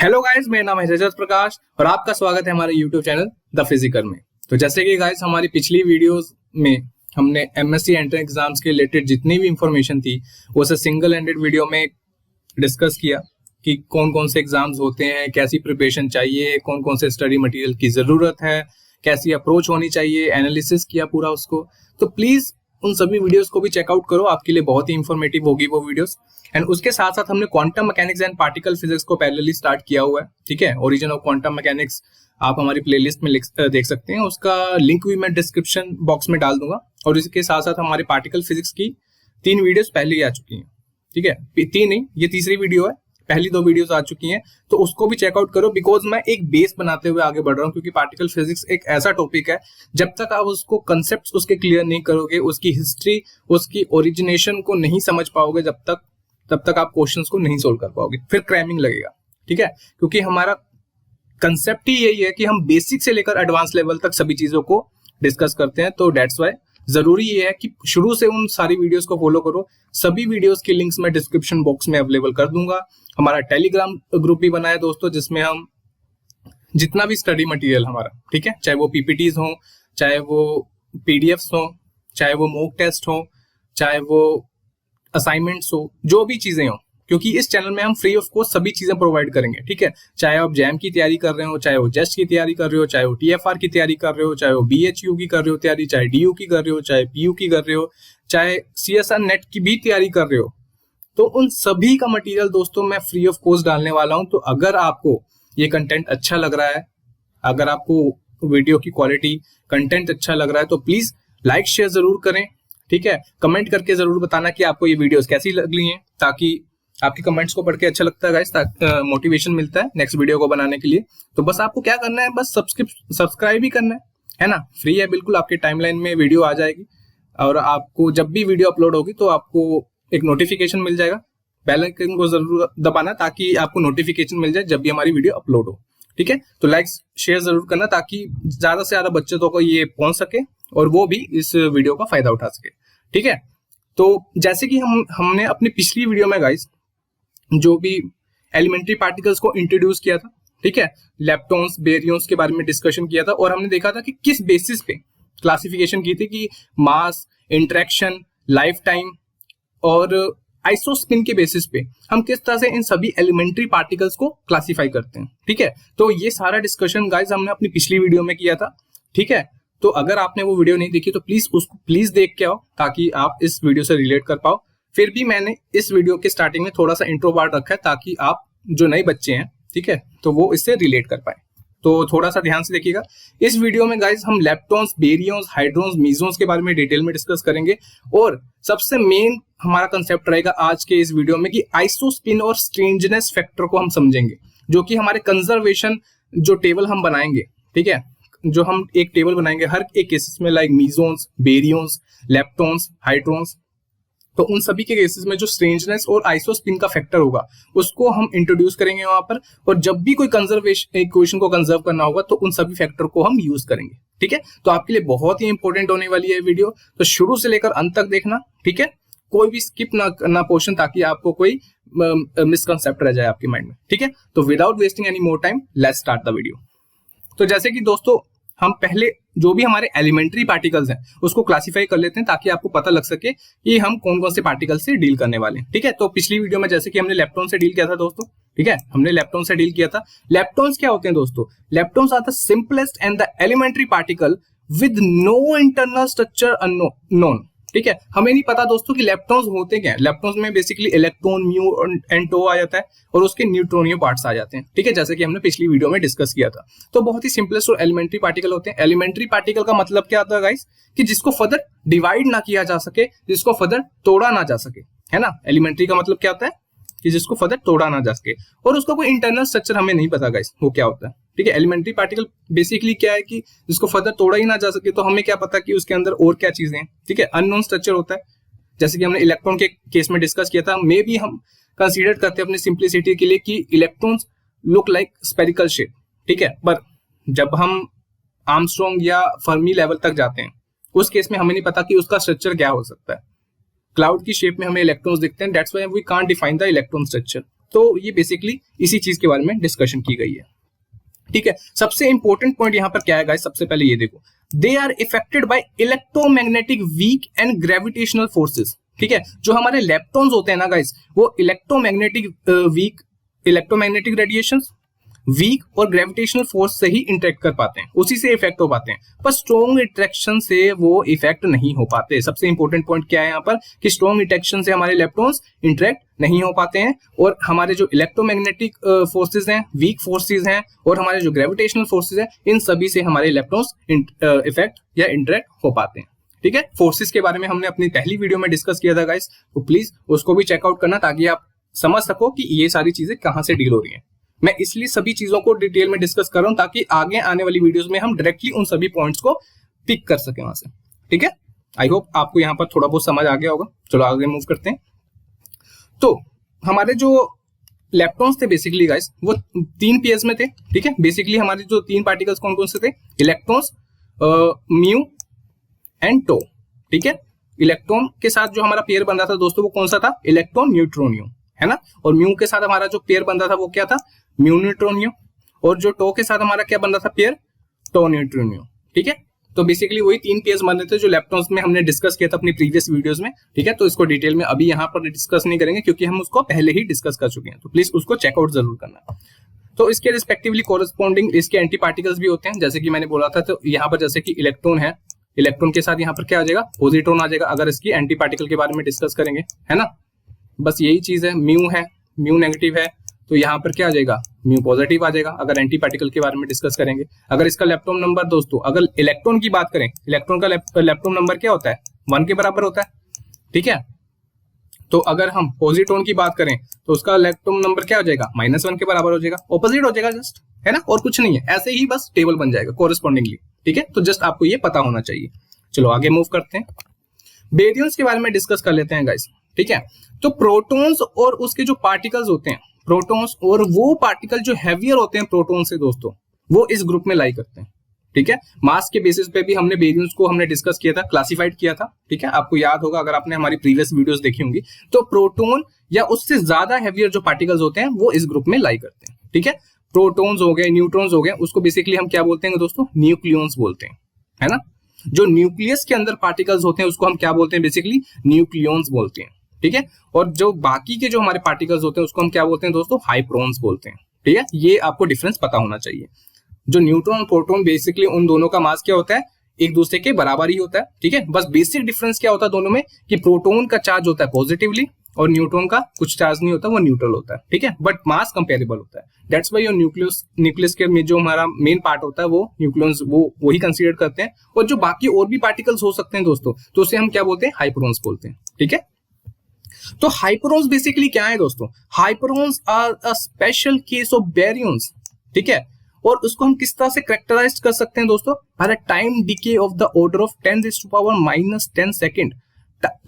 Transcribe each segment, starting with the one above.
Hello guys, मेरा नाम है रजत प्रकाश और आपका स्वागत है हमारे यूट्यूब चैनल द फिजिकल में। तो जैसे कि गाइस हमारी पिछली वीडियोस में हमने एमएससी एंट्रेंस एग्जाम्स के रिलेटेड जितनी भी इंफॉर्मेशन थी वो सब सिंगल एंडेड वीडियो में डिस्कस किया कि कौन कौन से एग्जाम्स होते हैं, कैसी प्रिपरेशन चाहिए, कौन कौन से स्टडी मटेरियल की जरूरत है, कैसी अप्रोच होनी चाहिए, एनालिसिस किया पूरा उसको। तो प्लीज उन सभी वीडियोस को भी चेकआउट करो, आपके लिए बहुत ही इंफॉर्मेटिव होगी वो वीडियोस। एंड उसके साथ साथ हमने quantum mechanics and particle physics को पैरेलली स्टार्ट किया हुआ है, ठीक है। ओरिजिन ऑफ क्वांटम मैकेनिक्स आप हमारी प्लेलिस्ट में देख सकते हैं, उसका लिंक भी मैं डिस्क्रिप्शन बॉक्स में डाल दूंगा। और इसके साथ साथ हमारे पार्टिकल फिजिक्स की 3 वीडियोस पहले ही आ चुकी हैं, ठीक है। 3 नहीं, ये तीसरी वीडियो है, पहली 2 वीडियोस आ चुकी हैं, तो उसको भी चेकआउट करो। बिकॉज मैं एक बेस बनाते हुए आगे बढ़ रहा हूँ, क्योंकि पार्टिकल फिजिक्स एक ऐसा टॉपिक है जब तक आप उसको कंसेप्ट उसके क्लियर नहीं करोगे, उसकी हिस्ट्री, उसकी ओरिजिनेशन को नहीं समझ पाओगे, तब तक आप क्वेश्चंस को नहीं सोल्व कर पाओगे, फिर क्रैमिंग लगेगा, ठीक है। क्योंकि हमारा कंसेप्ट ही यही है कि हम बेसिक से लेकर एडवांस लेवल तक सभी चीजों को डिस्कस करते हैं। तो डेट्स वाई जरूरी ये है कि शुरू से उन सारी वीडियोस को फॉलो करो। सभी वीडियोस के लिंक्स मैं डिस्क्रिप्शन बॉक्स में अवेलेबल कर दूंगा। हमारा टेलीग्राम ग्रुप भी बना है दोस्तों, जिसमें हम जितना भी स्टडी मटेरियल हमारा, ठीक है, चाहे वो पीपीटीज हो, चाहे वो पीडीएफ्स हो, चाहे वो मॉक टेस्ट हो, चाहे वो असाइनमेंट्स हो, जो भी चीजें हो, क्योंकि इस चैनल में हम फ्री ऑफ कॉस्ट सभी चीजें प्रोवाइड करेंगे, ठीक है। चाहे आप जैम की तैयारी कर रहे हो, चाहे वो जेस्ट की तैयारी कर रहे हो, चाहे वो टीएफआर की तैयारी कर रहे हो, चाहे वो बीएचयू की कर रहे हो तैयारी, चाहे डीयू की कर रहे हो, चाहे पीयू की कर रहे हो, चाहे सीएसआर नेट की भी तैयारी कर रहे हो, तो उन सभी का मटेरियल दोस्तों मैं फ्री ऑफ कॉस्ट डालने वाला हूं। तो अगर आपको ये कंटेंट अच्छा लग रहा है, अगर आपको वीडियो की क्वालिटी, कंटेंट अच्छा लग रहा है, तो प्लीज लाइक शेयर जरूर करें, ठीक है। कमेंट करके जरूर बताना कि आपको ये वीडियोस कैसी लगी हैं, ताकि आपके कमेंट्स को पढ़ के अच्छा लगता है गाइस, मोटिवेशन मिलता है नेक्स्ट वीडियो को बनाने के लिए। तो बस आपको क्या करना है, बस सब्सक्राइब ही करना है ना, फ्री है बिल्कुल, आपके टाइमलाइन में वीडियो आ जाएगी और आपको जब भी वीडियो अपलोड होगी तो आपको एक नोटिफिकेशन मिल जाएगा। बेल आइकन को जरूर दबाना ताकि आपको नोटिफिकेशन मिल जाए जब भी हमारी वीडियो अपलोड हो, ठीक है। तो लाइक शेयर जरूर करना ताकि ज्यादा से ज्यादा बच्चों को ये पहुंच सके और वो भी इस वीडियो का फायदा उठा सके, ठीक है। तो जैसे कि हमने अपनी पिछली वीडियो में गाइस जो भी एलिमेंट्री पार्टिकल्स को इंट्रोड्यूस किया था, ठीक है, लेप्टॉन्स, बेरियंस के बारे में डिस्कशन किया था, और हमने देखा था कि किस बेसिस पे क्लासिफिकेशन की थी कि मास, इंटरेक्शन, लाइफ टाइम और आइसोस्पिन के बेसिस पे हम किस तरह से इन सभी एलिमेंट्री पार्टिकल्स को क्लासिफाई करते हैं, ठीक है। तो ये सारा डिस्कशन गाइस हमने अपनी पिछली वीडियो में किया था, ठीक है। तो अगर आपने वो वीडियो नहीं देखी तो प्लीज उसको देख के आओ ताकि आप इस वीडियो से रिलेट कर पाओ। फिर भी मैंने इस वीडियो के स्टार्टिंग में थोड़ा सा इंट्रो पार्ट रखा है ताकि आप जो नए बच्चे हैं, ठीक है, तो वो इससे रिलेट कर पाए। तो थोड़ा सा ध्यान से देखिएगा। इस वीडियो में गाइस हम लेप्टॉन्स, बेरियंस, हाइड्रॉन्स, मीजोन्स के बारे में डिटेल में डिस्कस करेंगे, और सबसे मेन हमारा कंसेप्ट रहेगा आज के इस वीडियो में कि आइसोस्पिन और स्ट्रेंजनेस फैक्टर को हम समझेंगे, जो कि हमारे कंजर्वेशन जो टेबल हम बनाएंगे, ठीक है, जो हम एक टेबल बनाएंगे हर एक केसेस में, लाइक मीजोन्स, बेरियंस, लेप्टॉन्स, हाइड्रॉन्स, तो उन सभी के केसेस में जो स्ट्रेंजनेस और आइसोस्पिन का फैक्टर होगा उसको हम इंट्रोड्यूस करेंगे वहां पर। और जब भी कोई कंजर्वेशन इक्वेशन को कंजर्व करना होगा तो उन सभी फैक्टर को हम यूज करेंगे, ठीक है। तो आपके लिए बहुत ही इंपॉर्टेंट होने वाली है वीडियो, तो शुरू से लेकर अंत तक देखना, ठीक है। कोई भी स्किप ना करना पोर्शन, ताकि आपको कोई मिसकंसेप्ट रह जाए आपके माइंड में, ठीक है। तो without wasting any more time, let's start the video. तो जैसे कि दोस्तों हम पहले जो भी हमारे एलिमेंट्री पार्टिकल्स हैं उसको क्लासिफाई कर लेते हैं ताकि आपको पता लग सके कि हम कौन कौन से पार्टिकल से डील करने वाले हैं, ठीक है। तो पिछली वीडियो में जैसे कि हमने लेप्टॉन से डील किया था दोस्तों, ठीक है, हमने लेप्टॉन से डील किया था। लेप्टॉन्स क्या होते हैं दोस्तों? Leptons are the simplest and the elementary particle with no internal structure unknown, ठीक है। हमें नहीं पता दोस्तों कि लेप्टॉन्स होते क्या हैं। लेप्टॉन्स में basically electron, mu and tau आ जाता है और उसके न्यूट्रोनियो पार्ट्स आ जाते हैं, ठीक है, जैसे कि हमने पिछली वीडियो में डिस्कस किया था। तो बहुत ही सिंपलेस्ट और एलिमेंट्री पार्टिकल होते हैं। एलिमेंट्री पार्टिकल का मतलब क्या होता है गाइस, कि जिसको फर्दर डिवाइड ना किया जा सके, जिसको फर्दर तोड़ा ना जा सके, है ना। एलिमेंट्री का मतलब क्या होता है कि जिसको फर्दर तोड़ा ना जा सके, और उसका कोई इंटरनल स्ट्रक्चर हमें नहीं पता गाइस वो क्या होता है, ठीक है। एलिमेंट्री पार्टिकल बेसिकली क्या है कि जिसको फर्दर तोड़ा ही ना जा सके, तो हमें क्या पता कि उसके अंदर और क्या चीजें हैं, ठीक है। अननोन स्ट्रक्चर होता है, जैसे कि हमने इलेक्ट्रॉन के केस में डिस्कस किया था। मे भी हम कंसीडर करते हैं अपनी सिंप्लिसिटी के लिए कि electrons look like spherical shape, ठीक है। पर जब हम आर्मस्ट्रॉन्ग या फर्मी लेवल तक जाते हैं उस केस में हमें नहीं पता कि उसका स्ट्रक्चर क्या हो सकता है। क्लाउड की शेप में हमें इलेक्ट्रॉन्स दिखते हैं, that's why we can't define the electron structure. तो ये बेसिकली इसी चीज के बारे में डिस्कशन की गई है। ठीक है, सबसे इंपॉर्टेंट पॉइंट यहाँ पर क्या है गाइस, सबसे पहले ये देखो, they are affected by electromagnetic weak and gravitational forces. ठीक है, जो हमारे इलेक्ट्रॉन्स होते हैं ना गाइस, वो electromagnetic weak, electromagnetic radiations, weak और ग्रेविटेशनल फोर्स से ही इंटरेक्ट कर पाते हैं, उसी से इफेक्ट हो पाते हैं, पर स्ट्रॉन्ग इंटरेक्शन से वो इफेक्ट नहीं हो पाते। सबसे इंपॉर्टेंट पॉइंट क्या है यहाँ पर कि स्ट्रॉन्ग इंटरेक्शन से हमारे इलेक्ट्रॉन्स इंटरेक्ट नहीं हो पाते हैं, और हमारे जो इलेक्ट्रोमैग्नेटिक फोर्सेज हैं, वीक फोर्सेज हैं, और हमारे जो ग्रेविटेशनल फोर्सेज हैं, इन सभी से हमारे इलेक्ट्रॉन्स इफेक्ट या इंटरेक्ट हो पाते हैं। ठीक है, फोर्सेज के बारे में हमने अपनी पहली वीडियो में डिस्कस किया था गाइस, तो प्लीज उसको भी चेकआउट करना ताकि आप समझ सको कि ये सारी चीजें कहां से डील हो रही हैं। मैं इसलिए सभी चीजों को डिटेल में डिस्कस कर रहा हूं ताकि आगे आने वाली वीडियोस में हम डायरेक्टली उन सभी पॉइंट्स को पिक कर सके वहां से। ठीक है, आई होप आपको यहाँ पर थोड़ा बहुत समझ आ गया होगा। चलो आगे मूव करते हैं। तो हमारे जो इलेक्ट्रॉन्स थे बेसिकली गाइस, वो 3 पेयर्स में थे। ठीक है, बेसिकली हमारे जो 3 पार्टिकल्स कौन कौन से थे, इलेक्ट्रॉन्स, म्यू एंड टो। ठीक है, इलेक्ट्रॉन के साथ जो हमारा पेयर बन रहा था दोस्तों, वो कौन सा था, इलेक्ट्रॉन न्यूट्रॉनियम, है ना। और म्यू के साथ हमारा जो पेयर बन रहा था वो क्या था, म्यू न्यूट्रॉनियम। और जो टो के साथ हमारा क्या बन रहा था पेयर, टो न्यूट्रॉनियम। ठीक है, तो बेसिकली वही 3 पेयर्स बन रहे थे जो इलेक्ट्रॉन्स में हमने डिस्कस किया था अपनी प्रीवियस वीडियोस में। ठीक है, तो इसको डिटेल में अभी यहाँ पर डिस्कस नहीं करेंगे क्योंकि हम उसको पहले ही डिस्कस कर चुके हैं, तो प्लीज उसको चेकआउट जरूर करना। तो इसके रिस्पेक्टिवली कोरस्पॉन्डिंग इसके एंटी पार्टिकल्स भी होते हैं, जैसे कि मैंने बोला था। तो यहाँ पर जैसे कि इलेक्ट्रॉन है, इलेक्ट्रॉन के साथ यहाँ पर क्या आ जाएगा, पॉजिट्रॉन आ जाएगा, अगर इसकी एंटी पार्टिकल के बारे में डिस्कस करेंगे, है ना। बस यही चीज है, म्यू है, म्यू नेगेटिव है, तो यहाँ पर क्या आ जाएगा, म्यू पॉजिटिव आ जाएगा अगर एंटी पार्टिकल के बारे में डिस्कस करेंगे। अगर इसका इलेक्ट्रॉन नंबर दोस्तों, अगर इलेक्ट्रॉन की बात करें, इलेक्ट्रॉन का इलेक्ट्रॉन नंबर क्या होता है, 1 के बराबर होता है। ठीक है, तो अगर हम पॉजिट्रॉन की बात करें तो उसका इलेक्ट्रॉन नंबर क्या हो जाएगा, -1 के बराबर हो जाएगा, ऑपोजिट हो जाएगा जस्ट, है ना, और कुछ नहीं है, ऐसे ही बस टेबल बन जाएगा कोरस्पॉन्डिंगली। ठीक है, तो जस्ट आपको ये पता होना चाहिए। चलो आगे मूव करते हैं, बेरियंस के बारे में डिस्कस कर लेते हैं गाइस। ठीक है, तो प्रोटॉन्स और उसके जो पार्टिकल्स होते हैं, प्रोटॉन्स और वो पार्टिकल जो हैवियर होते हैं प्रोटॉन से दोस्तों, वो इस ग्रुप में लाई करते हैं। ठीक है, मास के बेसिस पे भी हमने बेरियंस को हमने डिस्कस किया था, क्लासिफाइड किया था। ठीक है, आपको याद होगा अगर आपने हमारी प्रीवियस वीडियोस देखी होंगी, तो प्रोटॉन या उससे ज्यादा हैवियर जो पार्टिकल्स होते हैं वो इस ग्रुप में लाई करते हैं। ठीक है, प्रोटॉन्स हो गए, न्यूट्रॉन्स हो गए, उसको बेसिकली हम क्या बोलते हैं दोस्तों, न्यूक्लियॉन्स बोलते हैं, है ना। जो न्यूक्लियस के अंदर पार्टिकल्स होते हैं उसको हम क्या बोलते हैं, बेसिकली न्यूक्लियॉन्स बोलते हैं। ठीक है, और जो बाकी के जो हमारे पार्टिकल्स होते हैं उसको हम क्या बोलते हैं दोस्तों, हाइप्रोन्स बोलते हैं। ठीक है, ये आपको डिफरेंस पता होना चाहिए। जो न्यूट्रॉन और प्रोटॉन बेसिकली उन दोनों का मास क्या होता है, एक दूसरे के बराबर ही होता है। ठीक है, बस बेसिक डिफरेंस क्या होता है दोनों में कि प्रोटॉन का चार्ज होता है पॉजिटिवली और न्यूट्रॉन का कुछ चार्ज नहीं होता, वो न्यूट्रल होता है। ठीक है, बट मास कंपेरेबल होता है। दैट्स व्हाई योर न्यूक्लियस के में जो हमारा मेन पार्ट होता है वो न्यूक्लियॉन्स, वो वही कंसीडर करते हैं, और जो बाकी और भी पार्टिकल्स हो सकते हैं दोस्तों, तो उसे हम क्या बोलते हैं, हाइप्रोन्स बोलते हैं। ठीक है, तो हाइप्रोन्स बेसिकली क्या है दोस्तों, hyperons are a special case of baryons. ठीक है, और उसको हम किस तरह से कैरेक्टराइज कर सकते हैं दोस्तों, by time decay of the order of 10⁻⁻10 second.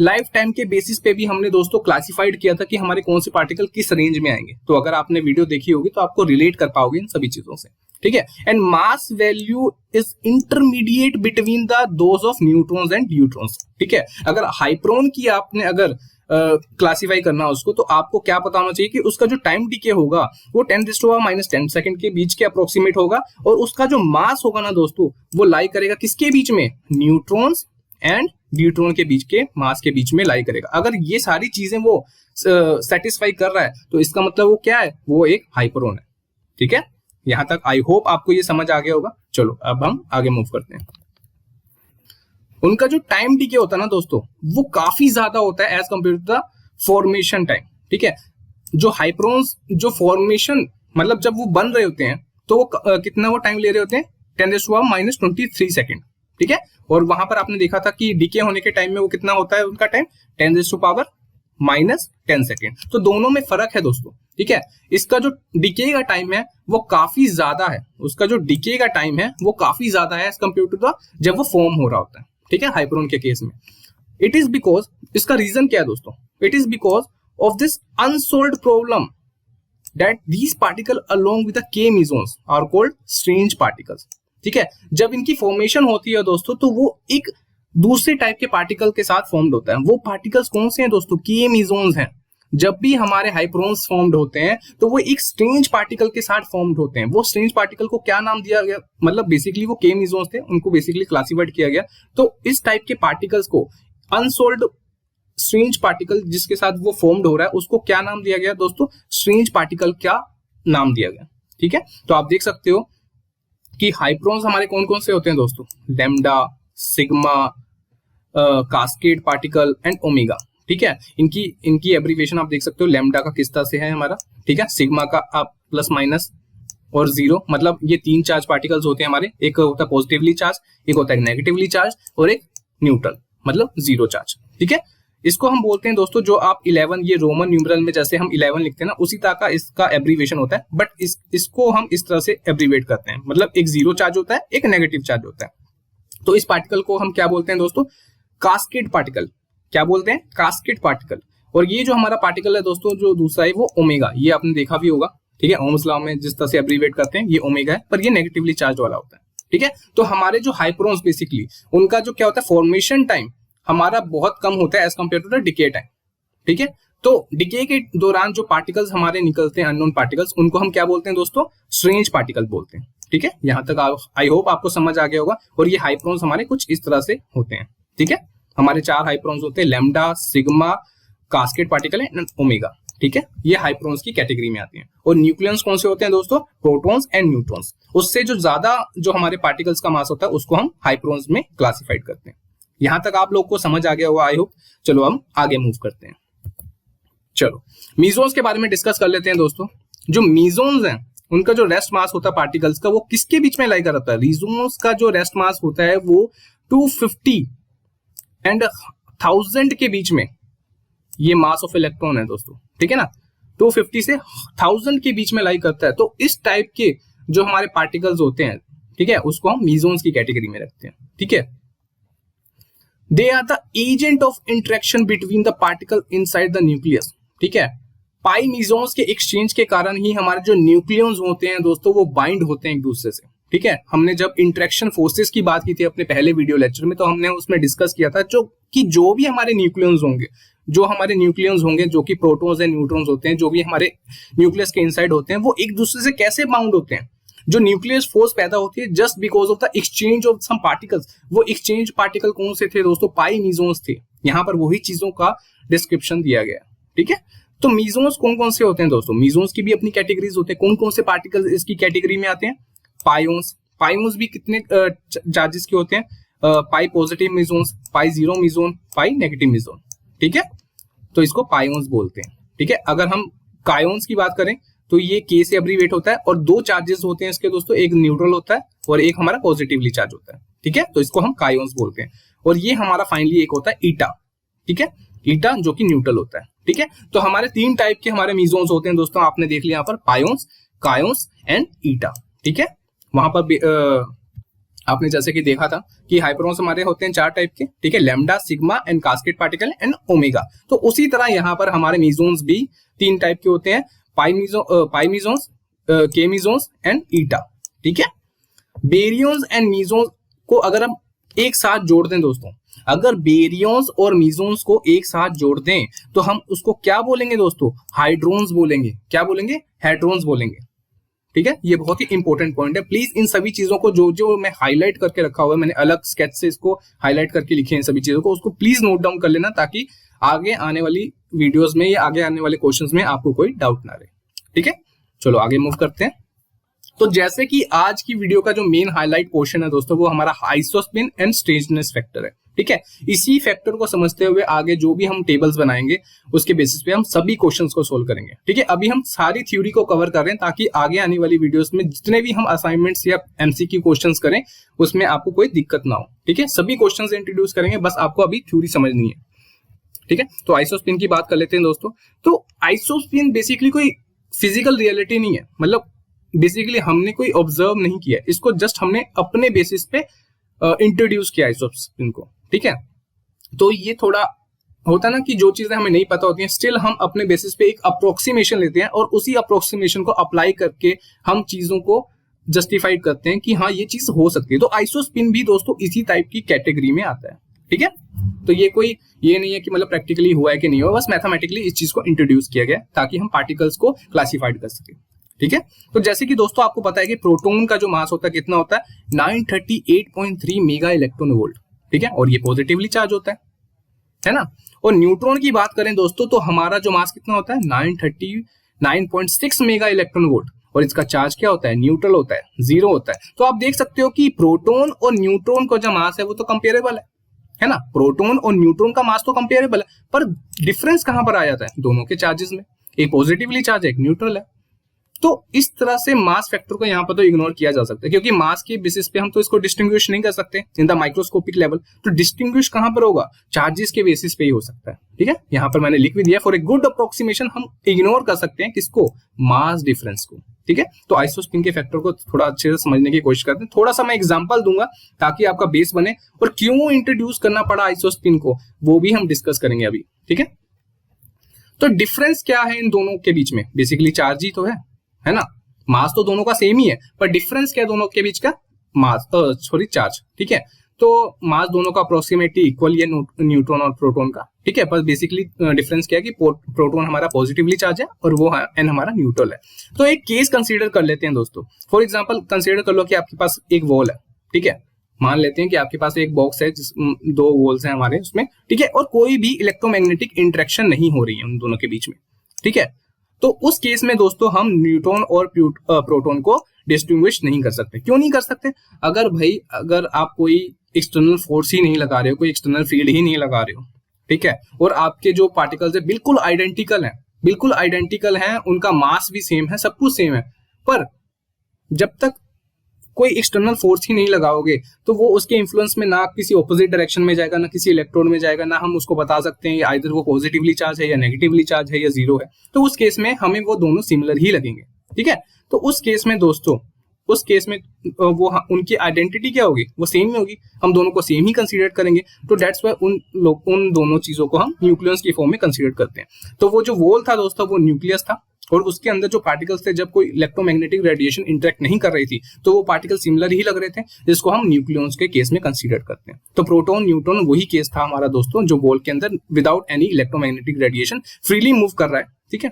Life time के बेसिस पे भी हमने दोस्तों क्लासिफाइड किया था कि हमारे कौन से पार्टिकल किस रेंज में आएंगे। तो अगर आपने वीडियो देखी होगी तो आपको रिलेट कर पाओगे इन सभी चीजों से। ठीक है, and mass value is intermediate between the those of neutrons and neutrons. ठीक है, अगर हाइप्रोन की आपने अगर क्लासिफाई करना उसको, तो आपको क्या पता होना चाहिए कि उसका जो टाइम डिके होगा वो 10⁻⁻10 सेकंड के बीच के अप्रोक्सीमेट होगा, और उसका जो मास होगा ना दोस्तों, वो लाई करेगा किसके बीच में, न्यूट्रॉन्स एंड न्यूट्रॉन के बीच के मास के बीच में लाई करेगा। अगर ये सारी चीजें वो सेटिस्फाई कर रहा है तो इसका मतलब वो क्या है, वो एक हाइप्रोन है। ठीक है, यहां तक आई होप आपको ये समझ आ गया होगा। चलो अब हम आगे मूव करते हैं। उनका जो टाइम डिके होता है ना दोस्तों, वो काफी ज्यादा होता है as compare to the formation time. ठीक है, जो हाइप्रोन्स जो फॉर्मेशन मतलब जब वो बन रहे होते हैं तो वो कितना वो टाइम ले रहे होते हैं, 10⁻⁻23 सेकंड। ठीक है, और वहां पर आपने देखा था कि डिके होने के टाइम में वो कितना होता है उनका टाइम, 10⁻⁻10 सेकंड। तो दोनों में फर्क है दोस्तों। ठीक है, इसका जो डिके का टाइम है वो काफी ज्यादा है, उसका जो डिके का टाइम है वो काफी ज्यादा है एज कम्पेयर टू द जब वो फॉर्म हो रहा होता है। ठीक है, हाइप्रोन के केस में इट इज बिकॉज, इसका रीजन क्या है दोस्तों, it is because of this unsolved problem that these particle along with the K mesons are called strange particles. ठीक है, जब इनकी फॉर्मेशन होती है दोस्तों तो वो एक दूसरे टाइप के पार्टिकल के साथ फॉर्म्ड होता है। वो पार्टिकल्स कौन से हैं दोस्तों, के मेसॉन्स हैं, जब भी हमारे हाइप्रोन्स फॉर्म्ड होते हैं तो वो एक स्ट्रेंज पार्टिकल के साथ फॉर्म्ड होते हैं। वो स्ट्रेंज पार्टिकल को क्या नाम दिया गया, मतलब बेसिकली वो के मीजोन्स थे, उनको बेसिकली क्लासिफाइड किया गया। तो इस टाइप के पार्टिकल्स को, अनसोल्ड स्ट्रेंज पार्टिकल जिसके साथ वो फॉर्म्ड हो रहा है, उसको क्या नाम दिया गया दोस्तों, स्ट्रेंज पार्टिकल क्या नाम दिया गया। ठीक है, तो आप देख सकते हो कि हाइप्रोन्स हमारे कौन कौन से होते हैं दोस्तों, lambda, sigma, cascade particle and omega. ठीक है, इनकी एब्रीविएशन आप देख सकते हो, लैम्डा का किस तरह से है हमारा, ठीक है, सिग्मा का आप प्लस माइनस और जीरो, मतलब ये 3 चार्ज पार्टिकल्स होते हैं हमारे, एक होता है पॉजिटिवली चार्ज, एक होता है नेगेटिवली चार्ज और एक न्यूट्रल मतलब जीरो चार्ज। ठीक है, इसको हम बोलते हैं दोस्तों, जो आप 11 ये रोमन न्यूमरल में जैसे हम 11 लिखते हैं ना, उसी तरह का इसका एब्रीविएशन होता है, बट इसको हम इस तरह से एब्रीवेट करते हैं, मतलब एक जीरो चार्ज होता है, एक नेगेटिव चार्ज होता है। तो इस पार्टिकल को हम क्या बोलते हैं दोस्तों, कास्केड पार्टिकल। क्या बोलते हैं, कास्केड पार्टिकल। और ये जो हमारा पार्टिकल है दोस्तों, जो दूसरा है वो ओमेगा, ये आपने देखा भी होगा। ठीक है, ओम्स लॉ में जिस तरह से एब्रीवेट करते हैं, ये ओमेगा है, पर ये नेगेटिवली चार्ज वाला होता है। ठीक है, तो हमारे जो हाइप्रोन्स बेसिकली उनका जो क्या होता है, फॉर्मेशन टाइम हमारा बहुत कम होता है as compare to the decay time. ठीक है, तो डिके के दौरान जो पार्टिकल्स हमारे निकलते हैं, अननोन पार्टिकल्स, उनको हम क्या बोलते हैं दोस्तों, स्ट्रेंज पार्टिकल बोलते हैं। ठीक है, यहां तक आई होप आपको समझ आ गया होगा। और ये हाइप्रोन्स हमारे कुछ इस तरह से होते हैं। ठीक है, हमारे 4 हाइप्रोन्स होते हैं, lambda, sigma, cascade particle and omega. ठीक है, ये हाइप्रोन्स की कैटेगरी में आती हैं। और न्यूक्लियंस कौन से होते हैं दोस्तों, प्रोटॉन्स एंड न्यूट्रॉन्स। उससे जो ज्यादा जो हमारे पार्टिकल्स का मास होता है, उसको हम हाइप्रोन्स में क्लासिफाइड करते हैं। यहां तक आप लोग को समझ आ गया होगा आई होप। चलो हम आगे मूव करते हैं। चलो मीजोन्स के बारे में डिस्कस कर लेते हैं दोस्तों। जो मीजोन्स हैं, उनका जो रेस्ट मास होता है पार्टिकल्स का, वो किसके बीच में लाई करता है, मीजोन्स का जो रेस्ट मास होता है वो 250 एंड 1000 के बीच में ये मास ऑफ इलेक्ट्रॉन है दोस्तों। ठीक है ना, 250 से 1000 के बीच में लाई करता है। तो इस टाइप के जो हमारे पार्टिकल्स होते हैं, ठीक है, उसको हम मीजोन्स की कैटेगरी में रखते हैं। ठीक है, they are the agent of interaction between the particle inside the nucleus. ठीक है, पाई मीजोन्स के एक्सचेंज के कारण ही हमारे जो न्यूक्लियंस होते हैं दोस्तों, वो बाइंड होते हैं एक दूसरे से। ठीक है, हमने जब इंटरेक्शन फोर्सेस की बात की थी अपने पहले वीडियो लेक्चर में, तो हमने उसमें डिस्कस किया था जो भी हमारे न्यूक्लियंस होंगे, जो कि प्रोटॉन्स एंड न्यूट्रॉन्स होते हैं, जो भी हमारे न्यूक्लियस के इनसाइड होते हैं, वो एक दूसरे से कैसे बाउंड होते हैं। जो न्यूक्लियस फोर्स पैदा होती है just because of the exchange of some particles, वो एक्सचेंज पार्टिकल कौन से थे दोस्तों, पाई मीजोन्स थे। यहाँ पर वही चीजों का डिस्क्रिप्शन दिया गया। ठीक है, तो मीजोन्स कौन कौन से होते हैं दोस्तों, मीजोन्स की भी अपनी कैटेगरीज होते हैं। कौन कौन से पार्टिकल्स इसकी कैटेगरी में आते हैं, पायोन्स। पायोन्स भी कितने चार्जेस के होते हैं, पाई पॉजिटिव मीजोन्स, पाई जीरो मीजोन, पाई नेगेटिव मीजोन। ठीक है, तो इसको पायोन्स बोलते हैं। ठीक है, अगर हम कायोन्स की बात करें तो ये के से एब्रीवेट होता है, और 2 चार्जेस होते हैं इसके दोस्तों, एक न्यूट्रल होता है और एक हमारा पॉजिटिवली चार्ज होता है। ठीक है, तो इसको हम कायोन्स बोलते हैं। और ये हमारा फाइनली एक होता है ईटा। ठीक है, ईटा जो कि न्यूट्रल होता है। ठीक है, तो हमारे 3 टाइप के हमारे मीजोन्स होते हैं दोस्तों, आपने देख लिया यहाँ पर, पायोन्स, कायोन्स एंड ईटा। ठीक है, वहां पर आपने जैसे कि देखा था कि हाइप्रोन्स हमारे होते हैं 4 टाइप के। ठीक है, lambda, sigma and cascade particle and omega. तो उसी तरह यहाँ पर हमारे मीजोन्स भी 3 टाइप के होते हैं, पाई मीजोन्स, के मीजोन्स एंड ईटा। ठीक है, बेरियंस एंड मीजोन्स को अगर हम एक साथ जोड़ दें दोस्तों, अगर बेरियंस और मीजोन्स को एक साथ जोड़ दें तो हम उसको क्या बोलेंगे दोस्तों, हाइड्रोन्स बोलेंगे। क्या बोलेंगे, हाइड्रोन्स बोलेंगे। ठीक है, ये बहुत ही इंपॉर्टेंट पॉइंट है। प्लीज इन सभी चीजों को जो मैं हाईलाइट करके रखा हुआ है, मैंने अलग स्केच से इसको हाईलाइट करके लिखे हैं सभी चीजों को, उसको प्लीज नोट डाउन कर लेना, ताकि आगे आने वाली वीडियोस में या आगे आने वाले क्वेश्चंस में आपको कोई डाउट ना रहे। ठीक है, चलो आगे मूव करते हैं। तो जैसे कि आज की वीडियो का जो मेन हाईलाइट क्वेश्चन है दोस्तों, वो हमारा आइसोस्पिन एंड स्ट्रेंजनेस फैक्टर है। ठीक है, इसी फैक्टर को समझते हुए आगे जो भी हम टेबल्स बनाएंगे उसके बेसिस पे हम सभी क्वेश्चंस को सोल्व करेंगे। ठीक है, अभी हम सारी थ्योरी को कवर कर रहे हैं, ताकि आगे आने वाली वीडियोस में जितने भी हम असाइनमेंट्स या एमसीक्यू क्वेश्चंस करें उसमें आपको कोई दिक्कत ना हो। ठीक है, सभी क्वेश्चंस इंट्रोड्यूस करेंगे, बस आपको अभी थ्योरी समझनी है। ठीक है, तो आइसोस्पिन की बात कर लेते हैं दोस्तों। तो आइसोस्पिन बेसिकली कोई फिजिकल रियलिटी नहीं है, मतलब बेसिकली हमने कोई ऑब्जर्व नहीं किया, इसको जस्ट हमने अपने बेसिस पे इंट्रोड्यूस किया आइसोस्पिन को। ठीक है, तो ये थोड़ा होता है ना कि जो चीजें हमें नहीं पता होती हैं, स्टिल हम अपने बेसिस पे एक अप्रोक्सीमेशन लेते हैं और उसी अप्रोक्सीमेशन को अप्लाई करके हम चीजों को जस्टिफाइड करते हैं कि हाँ ये चीज हो सकती है। तो आइसोस्पिन भी दोस्तों इसी टाइप की कैटेगरी में आता है। ठीक है। तो ये नहीं है कि मतलब प्रैक्टिकली हुआ है कि नहीं हुआ, बस मैथमेटिकली इस चीज को इंट्रोड्यूस किया गया ताकि हम पार्टिकल्स को क्लासिफाइड कर सके, ठीक है। तो जैसे कि दोस्तों आपको पता है कि प्रोटॉन का जो मास होता है कितना होता है 938.3 मेगा इलेक्ट्रॉन वोल्ट, ठीक है, और ये पॉजिटिवली चार्ज होता है ना। और न्यूट्रॉन की बात करें दोस्तों तो हमारा जो मास कितना होता है 939.6 मेगा इलेक्ट्रॉन वोल्ट, और इसका चार्ज क्या होता है, न्यूट्रल होता है, 0 होता है। तो आप देख सकते हो कि प्रोटॉन और न्यूट्रॉन का जो मास है वो तो कंपेरेबल है ना, प्रोटॉन और न्यूट्रॉन का मास तो कंपेरेबल है, पर डिफरेंस कहां पर आ जाता है दोनों के चार्जेस में, एक पॉजिटिवली चार्ज है एक न्यूट्रल है। तो इस तरह से मास फैक्टर को यहाँ पर तो इग्नोर किया जा सकता है, क्योंकि मास के बेसिस पे हम तो इसको डिस्टिंग्विश नहीं कर सकते इन द माइक्रोस्कोपिक लेवल। तो डिस्टिंग्विश कहां पर होगा, चार्जेस के बेसिस पे ही हो सकता है, ठीक है। यहाँ पर मैंने लिख भी दिया, फॉर ए गुड अप्रोक्सीमेशन हम इग्नोर कर सकते हैं किसको, मास डिफरेंस को, ठीक है। तो आइसोस्पिन के फैक्टर को थोड़ा अच्छे से समझने की कोशिश करते हैं। थोड़ा सा मैं एग्जांपल दूंगा ताकि आपका बेस बने, और क्यों इंट्रोड्यूस करना पड़ा आइसोस्पिन को वो भी हम डिस्कस करेंगे अभी, ठीक है। तो डिफरेंस क्या है इन दोनों के बीच में, बेसिकली चार्ज ही तो है ना, मास तो दोनों का सेम ही है, पर डिफरेंस क्या है दोनों के बीच का, मास चार्ज, ठीक है। तो मास दोनों का अप्रोक्सीमेटली इक्वल है न्यूट्रॉन और प्रोटॉन का, ठीक है, पर बेसिकली डिफरेंस क्या है कि प्रोटॉन हमारा पॉजिटिवली चार्ज है और वो एन हमारा न्यूट्रल है। तो एक केस कंसीडर कर लेते हैं दोस्तों। फॉर एग्जांपल कंसीडर कर लो कि आपके पास एक वॉल है, ठीक है, मान लेते हैं कि आपके पास एक बॉक्स है जिस 2 वॉल्स हैं हमारे उसमें, ठीक है, और कोई भी इलेक्ट्रोमैग्नेटिक इंटरेक्शन नहीं हो रही है उन दोनों के बीच में, ठीक है। तो उस केस में दोस्तों हम न्यूट्रॉन और प्रोटॉन को डिस्टिंग्विश नहीं कर सकते। क्यों नहीं कर सकते, अगर आप कोई एक्सटर्नल फोर्स ही नहीं लगा रहे हो, कोई एक्सटर्नल फील्ड ही नहीं लगा रहे हो, ठीक है, और आपके जो पार्टिकल्स है बिल्कुल आइडेंटिकल हैं, उनका मास भी सेम है, सब कुछ सेम है, पर जब तक कोई एक्सटर्नल फोर्स ही नहीं लगाओगे तो वो उसके इन्फ्लुएंस में ना किसी ऑपोजिट डायरेक्शन में जाएगा, ना किसी इलेक्ट्रोड में जाएगा, ना हम उसको बता सकते हैं आइदर वो पॉजिटिवली चार्ज है या नेगेटिवली चार्ज है या 0 है। तो उस केस में हमें वो दोनों सिमिलर ही लगेंगे, ठीक है। तो उस केस में दोस्तों वो उनकी आइडेंटिटी क्या होगी, वो सेम ही होगी, हम दोनों को सेम ही कंसीडर करेंगे। तो दैट्स वाई उन दोनों चीजों को हम न्यूक्लियस की फॉर्म में कंसीडर करते हैं। तो वो जो वॉल था दोस्तों वो न्यूक्लियस था, और उसके अंदर जो पार्टिकल्स थे जब कोई इलेक्ट्रोमैग्नेटिक रेडिएशन इंटरेक्ट नहीं कर रही थी तो वो पार्टिकल सिमिलर ही लग रहे थे, जिसको हम न्यूक्लियस के केस में कंसीडर करते हैं। तो प्रोटॉन न्यूट्रॉन वही केस था हमारा दोस्तों, जो बॉल के अंदर without any electromagnetic radiation freely move कर रहा है, ठीक है।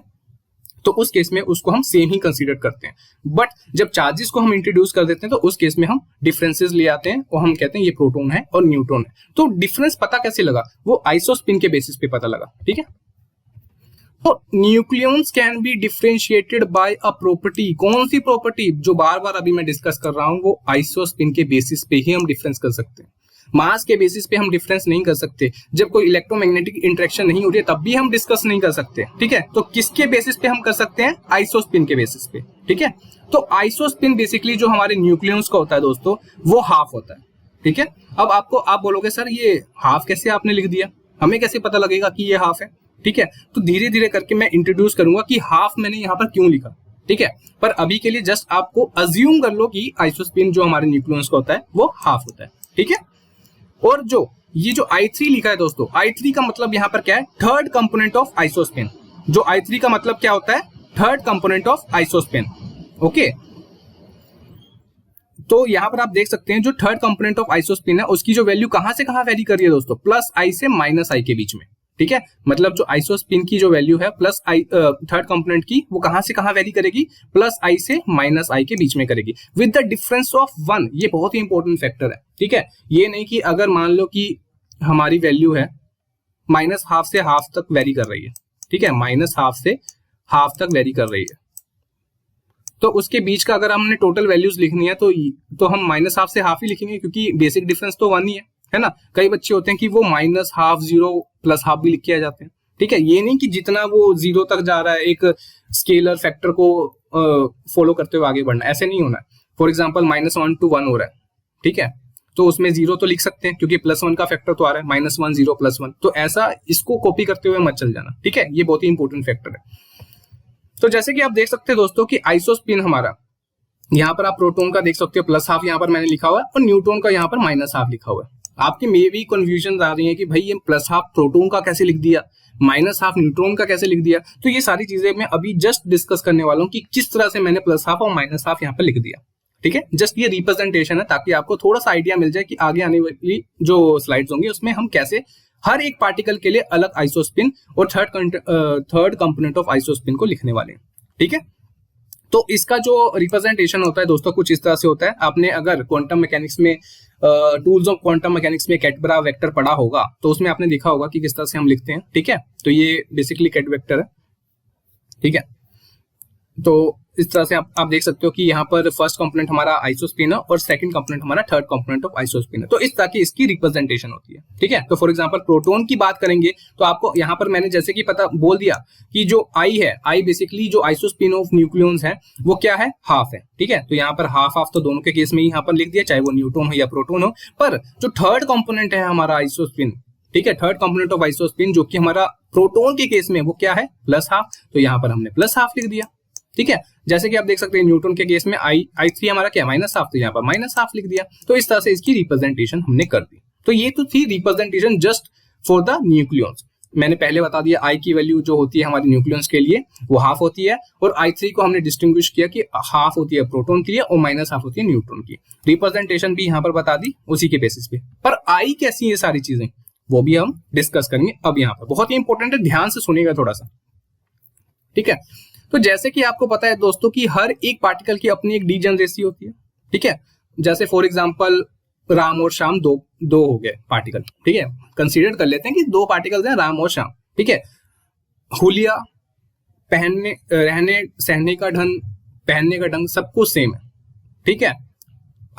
तो उस केस में उसको हम सेम ही कंसीडर करते हैं। बट जब चार्जेस को हम इंट्रोड्यूस कर देते हैं तो उस केस में हम डिफरेंसेस ले आते हैं और हम कहते हैं ये प्रोटॉन है और न्यूट्रॉन है। तो डिफरेंस पता कैसे लगा, वो आइसोस्पिन के बेसिस पे पता लगा, ठीक है। तो nucleons can be differentiated by a property, कौन सी प्रॉपर्टी, जो बार बार अभी मैं डिस्कस कर रहा हूं, वो आइसोस्पिन के बेसिस पे ही हम डिफरेंस कर सकते हैं। मास के बेसिस पे हम डिफरेंस नहीं कर सकते, जब कोई इलेक्ट्रोमैग्नेटिक इंटरेक्शन नहीं हो रही है तब भी हम डिस्कस नहीं कर सकते, ठीक है। तो किसके बेसिस पे हम कर सकते हैं, आइसोस्पिन के बेसिस पे, ठीक है। तो आइसोस्पिन बेसिकली जो हमारे न्यूक्लियॉन्स का होता है दोस्तों वो हाफ होता है, ठीक है। अब आप बोलोगे सर ये हाफ कैसे आपने लिख दिया, हमें कैसे पता लगेगा कि ये हाफ है, ठीक है। तो धीरे धीरे करके मैं इंट्रोड्यूस करूंगा कि हाफ मैंने यहाँ पर क्यों लिखा, ठीक है। पर अभी के लिए जस्ट आपको अज्यूम कर लो कि आइसोस्पिन जो हमारे न्यूक्लियॉन्स का होता है वो हाफ होता है, ठीक है। और जो ये जो I3 लिखा है दोस्तों, I3 का मतलब यहाँ पर क्या है, थर्ड कंपोनेंट ऑफ आइसोस्पिन। जो I3 का मतलब क्या होता है, third component of isospin, okay. तो यहाँ पर आप देख सकते हैं जो थर्ड कंपोनेंट ऑफ आइसोस्पिन है उसकी जो वैल्यू कहां से कहां वेरी कर रही है दोस्तों, +I से -I के बीच में, ठीक है। मतलब जो आइसोस्पिन की जो वैल्यू है +I थर्ड कंपोनेंट की, वो कहां से कहां वेरी करेगी, +I से -I के बीच में करेगी विद द डिफरेंस ऑफ 1। ये बहुत ही इंपॉर्टेंट फैक्टर है, ठीक है। ये नहीं कि अगर मान लो कि हमारी वैल्यू है -½ से हाफ तक वेरी कर रही है, ठीक है, -½ से हाफ तक वेरी कर रही है, तो उसके बीच का अगर हमने टोटल वैल्यूज लिखनी है तो हम -½ से हाफ ही लिखेंगे, क्योंकि बेसिक डिफरेंस तो 1 ही है ना। कई बच्चे होते हैं कि वो -½ 0 +½ भी लिख के आ जाते हैं, ठीक है। ये नहीं कि जितना वो 0 तक जा रहा है एक स्केलर फैक्टर को फॉलो करते हुए आगे बढ़ना, ऐसे नहीं होना है। फॉर एग्जाम्पल -1 to 1 हो रहा है, ठीक है, तो उसमें 0 तो लिख सकते हैं क्योंकि +1 का फैक्टर तो आ रहा है, -1 0 +1, तो ऐसा इसको कॉपी करते हुए मत चल जाना, ठीक है। ये बहुत ही इंपॉर्टेंट फैक्टर है। तो जैसे कि आप देख सकते हैं दोस्तों कि आइसोस्पिन हमारा, यहाँ पर आप प्रोटॉन का देख सकते हो +½ यहाँ पर मैंने लिखा हुआ है और न्यूट्रॉन का यहाँ पर -½ लिखा हुआ है। आपके में भी कंफ्यूजन आ रही है कि भाई ये +½ प्रोटॉन का कैसे लिख दिया, -½ न्यूट्रॉन का कैसे लिख दिया। तो ये सारी चीजें मैं अभी जस्ट डिस्कस करने वाला हूँ कि किस तरह से मैंने +½ और -½ यहाँ पर लिख दिया, ठीक है, जस्ट ये रिप्रेजेंटेशन है ताकि आपको थोड़ा सा आइडिया मिल जाए कि आगे आने वाली जो स्लाइड्स होंगी उसमें हम कैसे हर एक पार्टिकल के लिए अलग आइसोस्पिन और थर्ड कंपोनेंट ऑफ आइसोस्पिन को लिखने वाले हैं। ठीक है, तो इसका जो रिप्रेजेंटेशन होता है दोस्तों कुछ इस तरह से होता है। आपने अगर क्वांटम मैकेनिक्स में टूल्स ऑफ क्वांटम मैकेनिक्स में कैडबरा वेक्टर पढ़ा होगा तो उसमें आपने देखा होगा कि किस तरह से हम लिखते हैं। ठीक है, तो ये बेसिकली कैड वेक्टर है। ठीक है, तो इस तरह से आप देख सकते हो कि यहाँ पर फर्स्ट कंपोनेंट हमारा आइसोस्पिन है और सेकंड कंपोनेंट हमारा थर्ड कंपोनेंट ऑफ आइसोस्पिन है। तो इस तरह की इसकी रिप्रेजेंटेशन होती है। ठीक है, तो फॉर एग्जांपल प्रोटॉन की बात करेंगे तो आपको यहाँ पर मैंने जैसे कि पता बोल दिया कि जो आई है, आई बेसिकली जो आइसोस्पिन ऑफ न्यूक्लियॉन्स है वो क्या है, हाफ है। ठीक है, तो यहाँ पर हाफ हाफ तो दोनों के केस में यहाँ पर लिख दिया, चाहे वो न्यूट्रॉन हो या प्रोटॉन हो। पर जो थर्ड कंपोनेंट है हमारा आइसोस्पिन, ठीक है, थर्ड कंपोनेंट ऑफ आइसोस्पिन जो कि हमारा प्रोटॉन के केस में वो क्या है, प्लस हाफ, तो यहाँ पर हमने प्लस हाफ लिख दिया। ठीक है, जैसे कि आप देख सकते हैं न्यूट्रॉन के केस में I3 हमारा क्या माइनस हाफ, तो यहाँ पर माइनस हाफ लिख दिया। तो इस तरह से इसकी रिप्रेजेंटेशन हमने कर दी। तो ये तो थी representation just for the nucleons. मैंने पहले बता दिया I की वैल्यू जो होती है हमारे न्यूक्लियॉन्स के लिए वो हाफ होती है, और I3 को हमने डिस्टिंग्विश किया कि हाफ होती है प्रोटॉन के लिए और माइनस हाफ होती है न्यूट्रॉन की। रिप्रेजेंटेशन भी यहाँ पर बता दी उसी के बेसिस पे। पर I कैसी ये सारी चीजें वो भी हम डिस्कस करेंगे अब यहाँ पर। बहुत ही इंपॉर्टेंट है, ध्यान से सुनिएगा थोड़ा सा। ठीक है, तो जैसे कि आपको पता है दोस्तों कि हर एक पार्टिकल की अपनी एक डीजनरेसी होती है। ठीक है, जैसे फॉर एग्जांपल राम और श्याम दो हो गए पार्टिकल। ठीक है, कंसीडर कर लेते हैं कि दो पार्टिकल्स हैं राम और श्याम। ठीक है, हुलिया, पहनने रहने सहने का ढंग, पहनने का ढंग सब कुछ सेम है। ठीक है,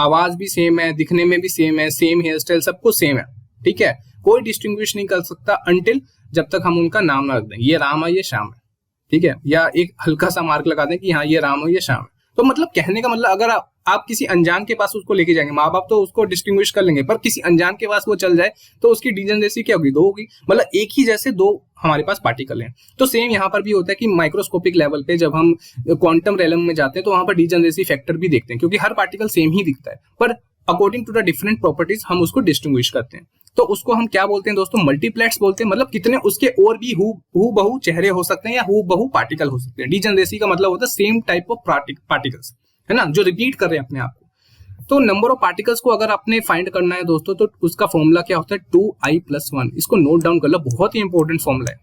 आवाज भी सेम है, दिखने में भी सेम है, सेम हेयर स्टाइल, सब कुछ सेम है। ठीक है, कोई डिस्टिंग्विश नहीं कर सकता अनटिल जब तक हम उनका नाम ना रख दें, ये राम है ये श्याम है। ठीक है, या एक हल्का सा मार्क लगा दें कि हाँ ये राम है ये श्याम है। तो मतलब कहने का मतलब अगर आप किसी अनजान के पास उसको लेके जाएंगे, माँ बाप तो उसको डिस्टिंग्विश कर लेंगे, पर किसी अनजान के पास वो चल जाए तो उसकी डीजनरेसी क्या होगी, दो होगी। मतलब एक ही जैसे दो हमारे पास पार्टिकल हैं। तो सेम यहाँ पर भी होता है कि माइक्रोस्कोपिक लेवल पे जब हम क्वांटम रेलम में जाते हैं तो वहां पर डीजनरेसी फैक्टर भी देखते हैं, क्योंकि हर पार्टिकल सेम ही दिखता है, पर according to the different properties हम उसको डिस्टिंग्विश करते हैं। तो उसको हम क्या बोलते हैं दोस्तों, मल्टीप्लेट्स बोलते हैं। मतलब कितने उसके और भी हु बहु चेहरे हो सकते हैं या हु बहु पार्टिकल हो सकते हैं। डीजनरेसी का मतलब होता है सेम टाइप ऑफ पार्टिकल्स, है ना, जो रिपीट कर रहे हैं अपने आप को। तो नंबर ऑफ पार्टिकल्स को अगर आपने फाइंड करना है दोस्तों तो उसका फॉर्मूला क्या होता है, 2i+1। इसको नोट डाउन कर लो, बहुत ही इंपॉर्टेंट फॉर्मूला है।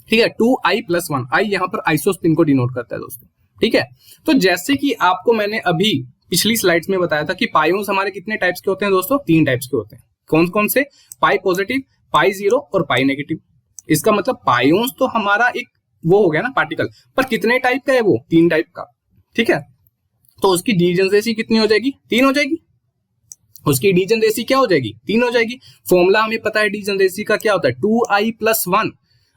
ठीक है, 2i+1, आई यहाँ पर आइसोस्पिन को डिनोट करता है दोस्तों। ठीक है, तो जैसे कि आपको मैंने अभी पिछली स्लाइड्स में बताया था कि पाइओन्स हमारे कितने टाइप्स के होते हैं दोस्तों, 3 टाइप्स के होते हैं। कौन कौन से, पाई पॉजिटिव, पाई जीरो और पाई नेगेटिव। इसका मतलब पाइओन्स तो हमारा एक वो हो गया ना पार्टिकल, पर कितने टाइप का है वो, 3 टाइप का। ठीक है, तो उसकी डीजनरेसी कितनी हो जाएगी, 3 हो जाएगी। उसकी डीजनरेसी क्या हो जाएगी, 3 हो जाएगी। फॉर्मूला हमें पता है डीजनरेसी का क्या होता है, 2i+1।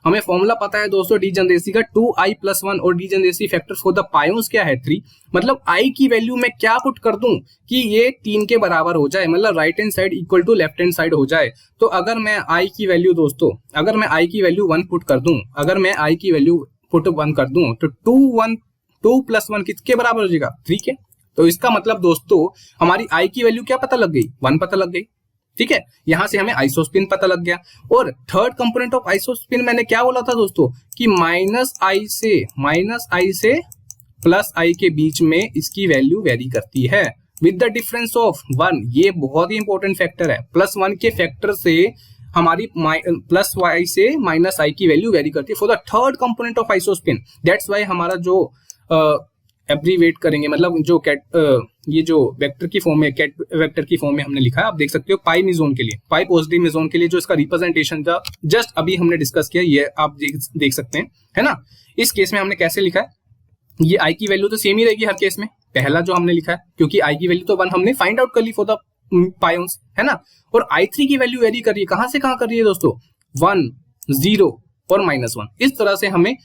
हमें फॉर्मूला पता है दोस्तों डीजनरेसी का 2i+1, और डीजनरेसी फैक्टर फॉर द पाइओन्स क्या है, 3। मतलब i की वैल्यू मैं क्या पुट कर दूं कि ये 3 के बराबर हो जाए, मतलब right hand side equal to left hand side हो जाए। तो अगर मैं i की वैल्यू दोस्तों, अगर मैं i की वैल्यू 1 पुट कर दूं, अगर मैं i की वैल्यू पुट 1 कर दूं तो 2+1 किसके बराबर हो जाएगा, 3 के। तो इसका मतलब दोस्तों हमारी i की वैल्यू क्या पता लग गई, 1 पता लग गई। ठीक है, यहां से हमें आइसोस्पिन पता लग गया। और थर्ड कंपोनेंट ऑफ आइसोस्पिन मैंने क्या बोला था दोस्तों कि -i से +i के बीच में इसकी वैल्यू वेरी करती है विद द डिफरेंस ऑफ 1। ये बहुत ही इंपॉर्टेंट फैक्टर है। +1 के फैक्टर से हमारी +y से -i की वैल्यू वेरी करती है for the third component of isospin. That's why हमारा जो एब्रीवेट करेंगे, मतलब जो ये जो वेक्टर की फॉर्म में, कैट वेक्टर की फॉर्म में हमने लिखा है, आप देख सकते हो पाई मेसोन के लिए, पाई पॉजिटिव मेसोन के लिए जो इसका रिप्रेजेंटेशन था जस्ट अभी हमने डिस्कस किया, ये आप देख सकते हैं, है ना। इस केस में हमने कैसे लिखा है, ये आई की वैल्यू तो सेम ही रहेगी हर केस में, पहला जो हमने लिखा है, क्योंकि आई की वैल्यू तो 1 हमने फाइंड आउट कर ली फॉर द पाइओन्स, है ना। और I3 की वैल्यू वेरी कर रही है, कहां से कहां कर रही है दोस्तों, 1, 0 और -1। इस तरह से हमें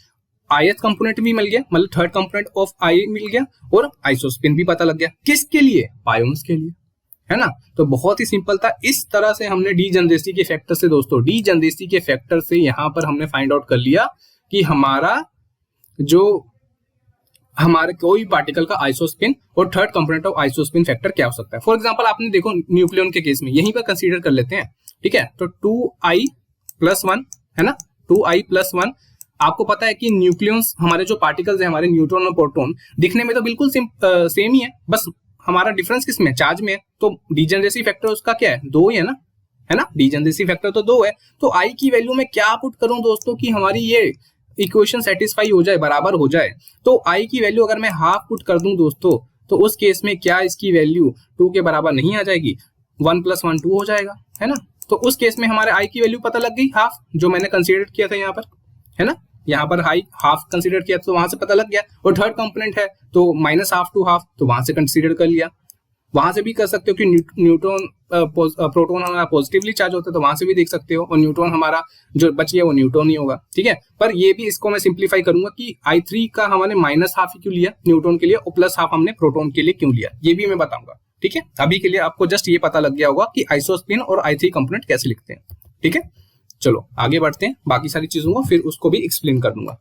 ith कंपोनेंट भी मिल गया, मतलब थर्ड कंपोनेंट ऑफ I मिल गया, और आइसोस्पिन भी पता लग गया। किसके लिए, पाइओन्स के लिए, है ना। तो बहुत ही सिंपल था। इस तरह से हमने डीजनरेसी के फैक्टर से दोस्तों, डीजनरेसी के फैक्टर से यहां पर हमने फाइंड आउट कर लिया कि हमारे कोई पार्टिकल का आइसोस्पिन और third component of isospin factor क्या हो सकता है। फॉर एग्जांपल आपने देखो न्यूक्लियॉन के केस में यहीं पर कंसीडर कर लेते हैं। ठीक है, तो 2i+1 है ना, 2i+1। आपको पता है कि न्यूक्लियॉन्स हमारे जो पार्टिकल्स हैं, हमारे न्यूट्रॉन और प्रोटॉन, दिखने में तो बिल्कुल सेम ही है, बस हमारा डिफरेंस किस में है, चार्ज में है, तो डीजेनरेसी फैक्टर उसका क्या है, 2 ही है ना, डीजेनरेसी फैक्टर तो 2 है। तो आई की वैल्यू में क्या पुट करूं दोस्तों कि हमारी ये इक्वेशन सेटिस्फाई हो जाए, बराबर हो जाए। तो आई की वैल्यू अगर मैं हाफ पुट कर दूं दोस्तों, तो उस केस में क्या इसकी वैल्यू 2 के बराबर नहीं आ जाएगी, 1 + 1 2 हो जाएगा, है ना। तो उस केस में हमारे आई की वैल्यू पता लग गई, हाफ, जो मैंने कंसीडर किया था यहाँ पर, है ना, यहाँ पर हाफ कंसीडर किया तो वहां से पता लग गया। और थर्ड कंपोनेंट है तो -½ to ½ तो वहां से कंसीडर कर लिया। वहां से भी कर सकते हो कि न्यूट्रॉन प्रोटॉन हमारा पॉजिटिवली चार्ज होता है तो वहां से भी देख सकते हो, और न्यूट्रॉन हमारा जो बच गया वो न्यूट्रॉन ही होगा, ठीक है। पर ये भी इसको मैं सिंप्लीफाई करूंगा कि I3 का हमने -½ क्यों लिया न्यूट्रॉन के लिए और +½ हमने प्रोटॉन के लिए क्यों लिया, ये भी मैं बताऊंगा, ठीक है। अभी के लिए आपको जस्ट ये पता लग गया होगा कि आइसोस्पिन और I3 कंपोनेंट कैसे लिखते हैं, ठीक है। चलो आगे बढ़ते हैं, बाकी सारी चीजों को फिर उसको भी एक्सप्लेन कर दूंगा।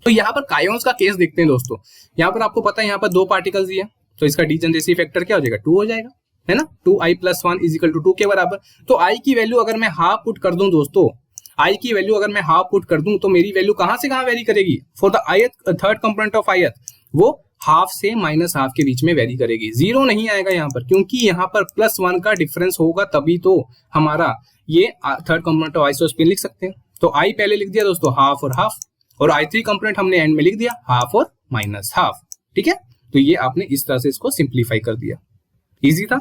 तो यहाँ पर कायोन्स का केस देखते हैं दोस्तों। यहाँ पर आपको पता है यहाँ पर 2 पार्टिकल्स दिए, तो इसका डीजेनरेसी फैक्टर क्या हो जाएगा, 2 हो जाएगा, है ना। 2I + 1 = 2 के बराबर। तो I की वैल्यू अगर मैं हाफ पुट कर दूं दोस्तों, I की वैल्यू अगर मैं हाफ पुट कर दूं तो मेरी वैल्यू कहां से कहां वेरी करेगी, for the third component of ith वो हाफ से -½ के बीच में वेरी करेगी, 0 नहीं आएगा यहाँ पर, क्योंकि यहाँ पर +1 का डिफरेंस होगा तभी तो हमारा ये थर्ड कंपोनेंट ऑफ आइसोस्पिन लिख सकते हैं। तो I पहले लिख दिया दोस्तों हाफ और हाफ, और I3 कंपोनेंट हमने एंड में लिख दिया हाफ और -½ ठीक है। तो ये आपने इस तरह से इसको सिंप्लीफाई कर दिया, इजी था।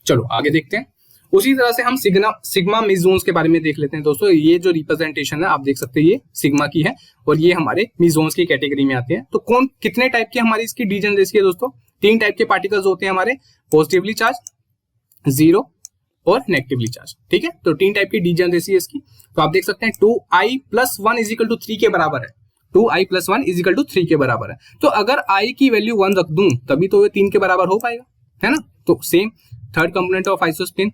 चलो आगे देखते हैं। उसी तरह से हम सिग्मा मेसोन्स के बारे में देख लेते हैं दोस्तों। ये जो रिप्रेजेंटेशन है आप देख सकते हैं ये सिग्मा की है, और ये हमारे मेसोन्स की कैटेगरी में आते हैं। तो कौन कितने टाइप की हमारी इसकी डीजेनरेसी है दोस्तों, 3 टाइप के पार्टिकल्स होते हैं हमारे, पॉजिटिवली चार्ज, 0 और नेगेटिवली चार्ज, ठीक है। तो 3 टाइप की डीजेनरेसी है इसकी। तो आप देख सकते हैं 2I + 1 = 3 के बराबर है, 2I + 1 = 3 के बराबर है। तो अगर I की वैल्यू 1 रख दूं तभी तो ये 3 के बराबर हो पाएगा, है ना। तो same third component of isospin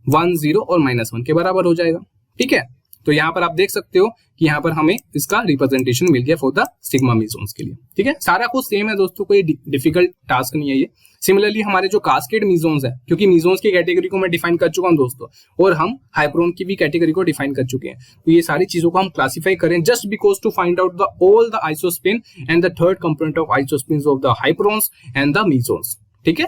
1 0 और -1 के बराबर हो जाएगा, ठीक है। तो यहाँ पर आप देख सकते हो कि यहाँ पर हमें इसका रिप्रेजेंटेशन मिल गया फॉर द सिग्मा मेसोन्स के लिए, ठीक है। सारा कुछ सेम है दोस्तों, कोई डिफिकल्ट टास्क नहीं है ये। सिमिलरली हमारे जो कास्केड मेसोन्स है, क्योंकि मेसोन्स की कैटेगरी को मैं डिफाइन कर चुका हूँ दोस्तों, और हम हाइप्रोन की भी कैटेगरी को डिफाइन कर चुके हैं। तो ये सारी चीजों को हम क्लासिफाई करें just because to find out the all the isospin and the third component of isospin of the hyperons and the mesons, ठीक है।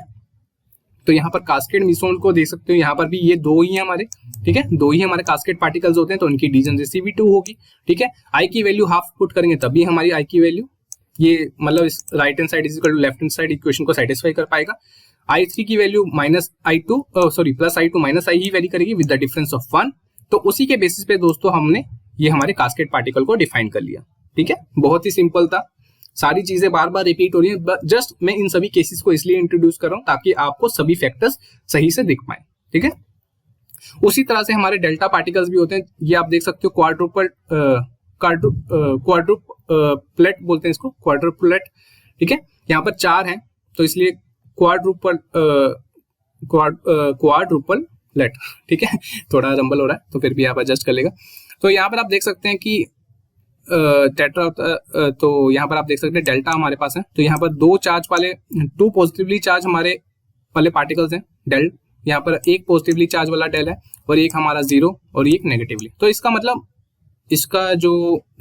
तो यहाँ पर कास्केड मेसोन को देख सकते हो, यहाँ पर भी ये 2 ही है हमारे, ठीक है, 2 ही हमारे कास्केड पार्टिकल्स होते हैं, तो उनकी डीजेनरेसी भी 2 होगी, ठीक है। I की वैल्यू हाफ पुट करेंगे तभी हमारी I की वैल्यू ये मतलब इस right hand side = left hand side equation को सेटिस्फाई कर पाएगा। I3 की value -I2 +I2 -I he very करेगी विद द डिफरेंस ऑफ 1। तो उसी के बेसिस पे दोस्तों हमने ये हमारे कास्केड पार्टिकल को डिफाइन कर लिया, ठीक है। बहुत ही सिंपल था, सारी चीजें बार बार रिपीट हो रही है, जस्ट मैं इन सभी केसेस को इसलिए इंट्रोड्यूस कर रहा हूं ताकि आपको सभी फैक्टर्स सही से दिख पाए, ठीक है। उसी तरह से हमारे डेल्टा पार्टिकल्स भी होते हैं, ये आप देख सकते हो क्वाड्रुपलेट बोलते हैं इसको, क्वाड्रुपलेट, ठीक है। यहाँ पर 4 हैं तो इसलिए क्वाड्रुपलेट, ठीक है। थोड़ा रंबल हो रहा है तो फिर भी आप एडजस्ट कर लेगा। तो यहाँ पर आप देख सकते हैं कि टेट्रा तो यहाँ पर आप देख सकते हैं डेल्टा हमारे पास है, तो यहाँ पर 2 चार्ज वाले 2 पॉजिटिवली चार्ज हमारे वाले पार्टिकल्स हैं डेल, यहाँ पर 1 पॉजिटिवली चार्ज वाला डेल है और एक हमारा 0 और एक नेगेटिवली। तो इसका मतलब इसका जो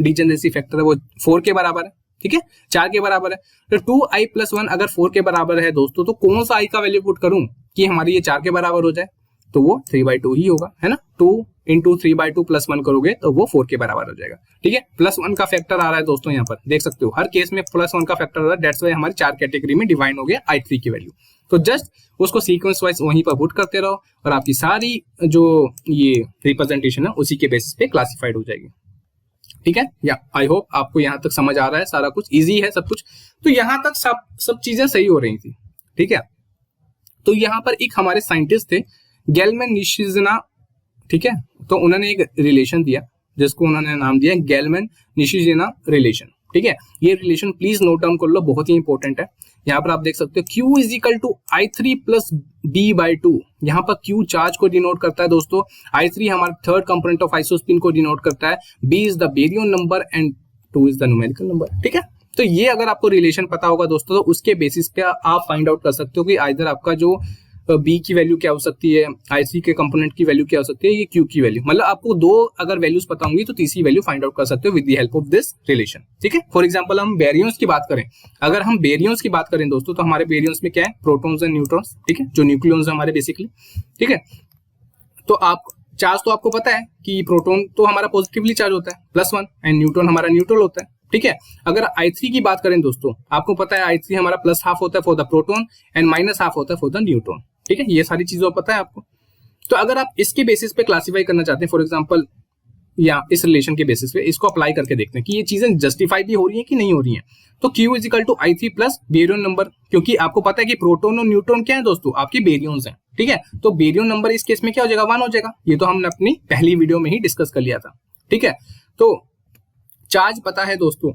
डीजेनरेसी फैक्टर है वो 4 के बराबर है, ठीक है, 4 के बराबर है। तो 2I + 1 अगर 4 के बराबर है दोस्तों, तो कौन सा I का वैल्यू पुट करूं कि हमारी ये 4 के बराबर हो जाए, तो वो 3/2 ही होगा, है ना। 2 × 3/2 + 1 करोगे तो वो 4 के बराबर हो जाएगा, ठीक है। +1 का फैक्टर आ रहा है दोस्तों, यहाँ पर देख सकते हो हर केस में +1 का फैक्टर आ रहा है, दैट्स वाई हमारी 4 कैटेगरी में डिवाइड हो गया I3 की वैल्यू। तो जस्ट उसको सीक्वेंस वाइज वहीं पर पुट करते रहो और आपकी सारी जो ये रिप्रेजेंटेशन है उसी के बेसिस पे क्लासिफाइड हो जाएगी, ठीक है। या आई होप आपको यहाँ तक समझ आ रहा है, सारा कुछ इजी है सब कुछ। तो यहाँ तक सब चीजें सही हो रही थी, ठीक है। तो यहाँ पर एक हमारे साइंटिस्ट थे गेलमैन निशिजना, ठीक है। तो उन्होंने एक रिलेशन दिया जिसको उन्होंने नाम दिया गेलमैन निशिजना रिलेशन, ठीक है। ये रिलेशन प्लीज नोट डाउन कर लो, बहुत ही इंपॉर्टेंट है। यहाँ पर आप देख सकते हो Q = I3 + B/2। यहाँ पर Q चार्ज को डिनोट करता है दोस्तों, I3 हमारा थर्ड कंपोनेंट ऑफ आइसोस्पिन को डिनोट करता है, B is the baryon number and 2 is the numerical number, ठीक है। तो ये अगर आपको रिलेशन पता होगा दोस्तों तो उसके बेसिस पे आप फाइंड आउट कर सकते हो कि आइदर आपका जो बी की वैल्यू क्या हो सकती है, I3 के कंपोनेंट की वैल्यू क्या हो सकती है, ये Q की वैल्यू, मतलब आपको दो अगर वैल्यूज पता होंगी तो तीसरी वैल्यू फाइंड आउट कर सकते हो with the help of this relation. ठीक है, फॉर एग्जांपल हम बेरियंस की बात करें, अगर हम बेरियंस की बात करें दोस्तों तो हमारे बेरियंस में क्या है, प्रोटॉन्स एंड न्यूट्रॉन्स। ठीक है, जो न्यूक्लियॉन्स है हमारे बेसिकली। ठीक है, तो आप चार्ज तो आपको पता है कि प्रोटॉन तो हमारा पॉजिटिवली चार्ज होता है +1 एंड न्यूट्रॉन हमारा न्यूट्रल होता है। ठीक है, अगर I3 की बात करें दोस्तों, आपको पता है I3 हमारा +½ होता है फॉर द प्रोटॉन एंड -½ होता है फॉर द न्यूट्रॉन। ठीक है, ये सारी चीजें पता है आपको। तो अगर आप इसके बेसिस पे क्लासीफाई करना चाहते हैं, फॉर एग्जांपल या इस रिलेशन के बेसिस पे इसको अप्लाई करके देखते हैं कि ये चीजें जस्टिफाई भी हो रही है कि नहीं हो रही हैं। तो Q = I3 plus baryon number, क्योंकि आपको पता है कि प्रोटॉन और न्यूट्रॉन क्या है दोस्तों, आपके बेरियंस हैं। ठीक है, तो बेरियन नंबर इस केस में क्या हो जाएगा, 1 हो जाएगा। ये तो हमने अपनी पहली वीडियो में ही डिस्कस कर लिया था। ठीक है, तो चार्ज पता है दोस्तों,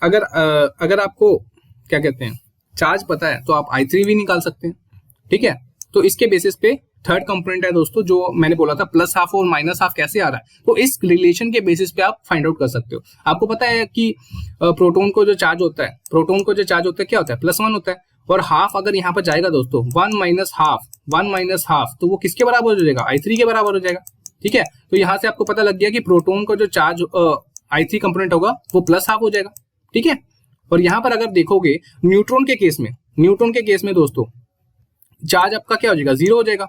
अगर आपको क्या कहते हैं चार्ज पता है तो आप I3 भी निकाल सकते हैं। ठीक है, तो इसके बेसिस पे थर्ड कंपोनेंट है दोस्तों, जो मैंने बोला था +½ और -½ कैसे आ रहा है, तो इस रिलेशन के बेसिस पे आप फाइंड आउट कर सकते हो। आपको पता है कि प्रोटॉन को जो चार्ज होता है क्या होता है, +1 होता है, और हाफ अगर यहाँ पर जाएगा दोस्तों 1 - ½ तो वो किसके बराबर हो जाएगा, I3 के बराबर हो जाएगा। ठीक है, तो यहाँ से आपको पता लग गया कि प्रोटॉन का जो चार्ज I3 कंपोनेंट होगा वो +½ हो जाएगा। ठीक है, और यहाँ पर अगर देखोगे न्यूट्रॉन के केस में दोस्तों चार्ज आपका क्या हो जाएगा, 0 हो जाएगा।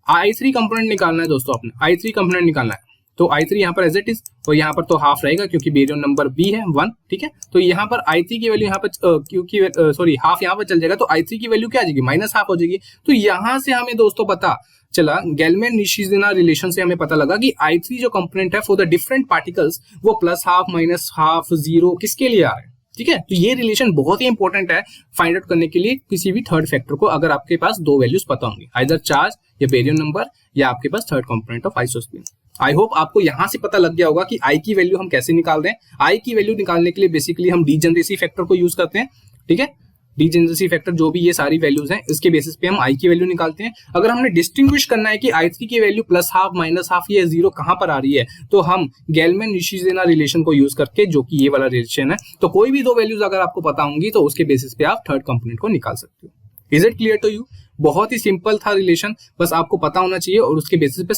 I3 कंपोनेंट निकालना है दोस्तों, आपने I3 कंपोनेंट निकालना है, तो I3 यहाँ पर एज इट इज, और यहाँ पर तो हाफ रहेगा क्योंकि बेरियन नंबर B है 1। ठीक है, तो यहाँ पर I3 की वैल्यू यहाँ पर क्योंकि हाफ यहाँ पर चल जाएगा, तो I3 की वैल्यू क्या आ जाएगी, -½ हो जाएगी। तो यहाँ से हमें दोस्तों पता चला, गेलमैन-निशिज़िना रिलेशन से हमें पता लगा कि I3 जो कंपोनेंट है फॉर द डिफरेंट पार्टिकल्स वो +½ -½ 0 किसके लिए आ रहा है। ठीक है, तो ये रिलेशन बहुत ही इंपॉर्टेंट है फाइंड आउट करने के लिए किसी भी थर्ड फैक्टर को, अगर आपके पास दो वैल्यूज पता होंगी, आइदर चार्ज या बेरियन नंबर या आपके पास third component of isosphere. I hope आपको यहां से पता लग गया होगा कि आई की वैल्यू हम कैसे निकाल दें। आई की वैल्यू निकालने के लिए बेसिकली हम डीजेनरेसी फैक्टर को यूज करते हैं। ठीक है, डीजेनरेसी फैक्टर जो भी ये सारी वैल्यूज हैं इसके बेसिस पे हम आई की वैल्यू निकालते हैं। अगर हमने डिस्टिंग्विश करना है कि I3 की वैल्यू +½ -½ ये 0 कहां पर आ रही है, तो हम गेलमैन-निशिज़िना रिलेशन को यूज करके, जो कि ये वाला रिलेशन है, तो कोई भी दो वैल्यूज अगर आपको पता होंगी तो उसके बेसिस पे आप थर्ड कंपोनेंट को निकाल सकते हो। Is it clear to you? बहुत ही सिंपल था रिलेशन, बस आपको पता होना चाहिए और उसके बेसिस पे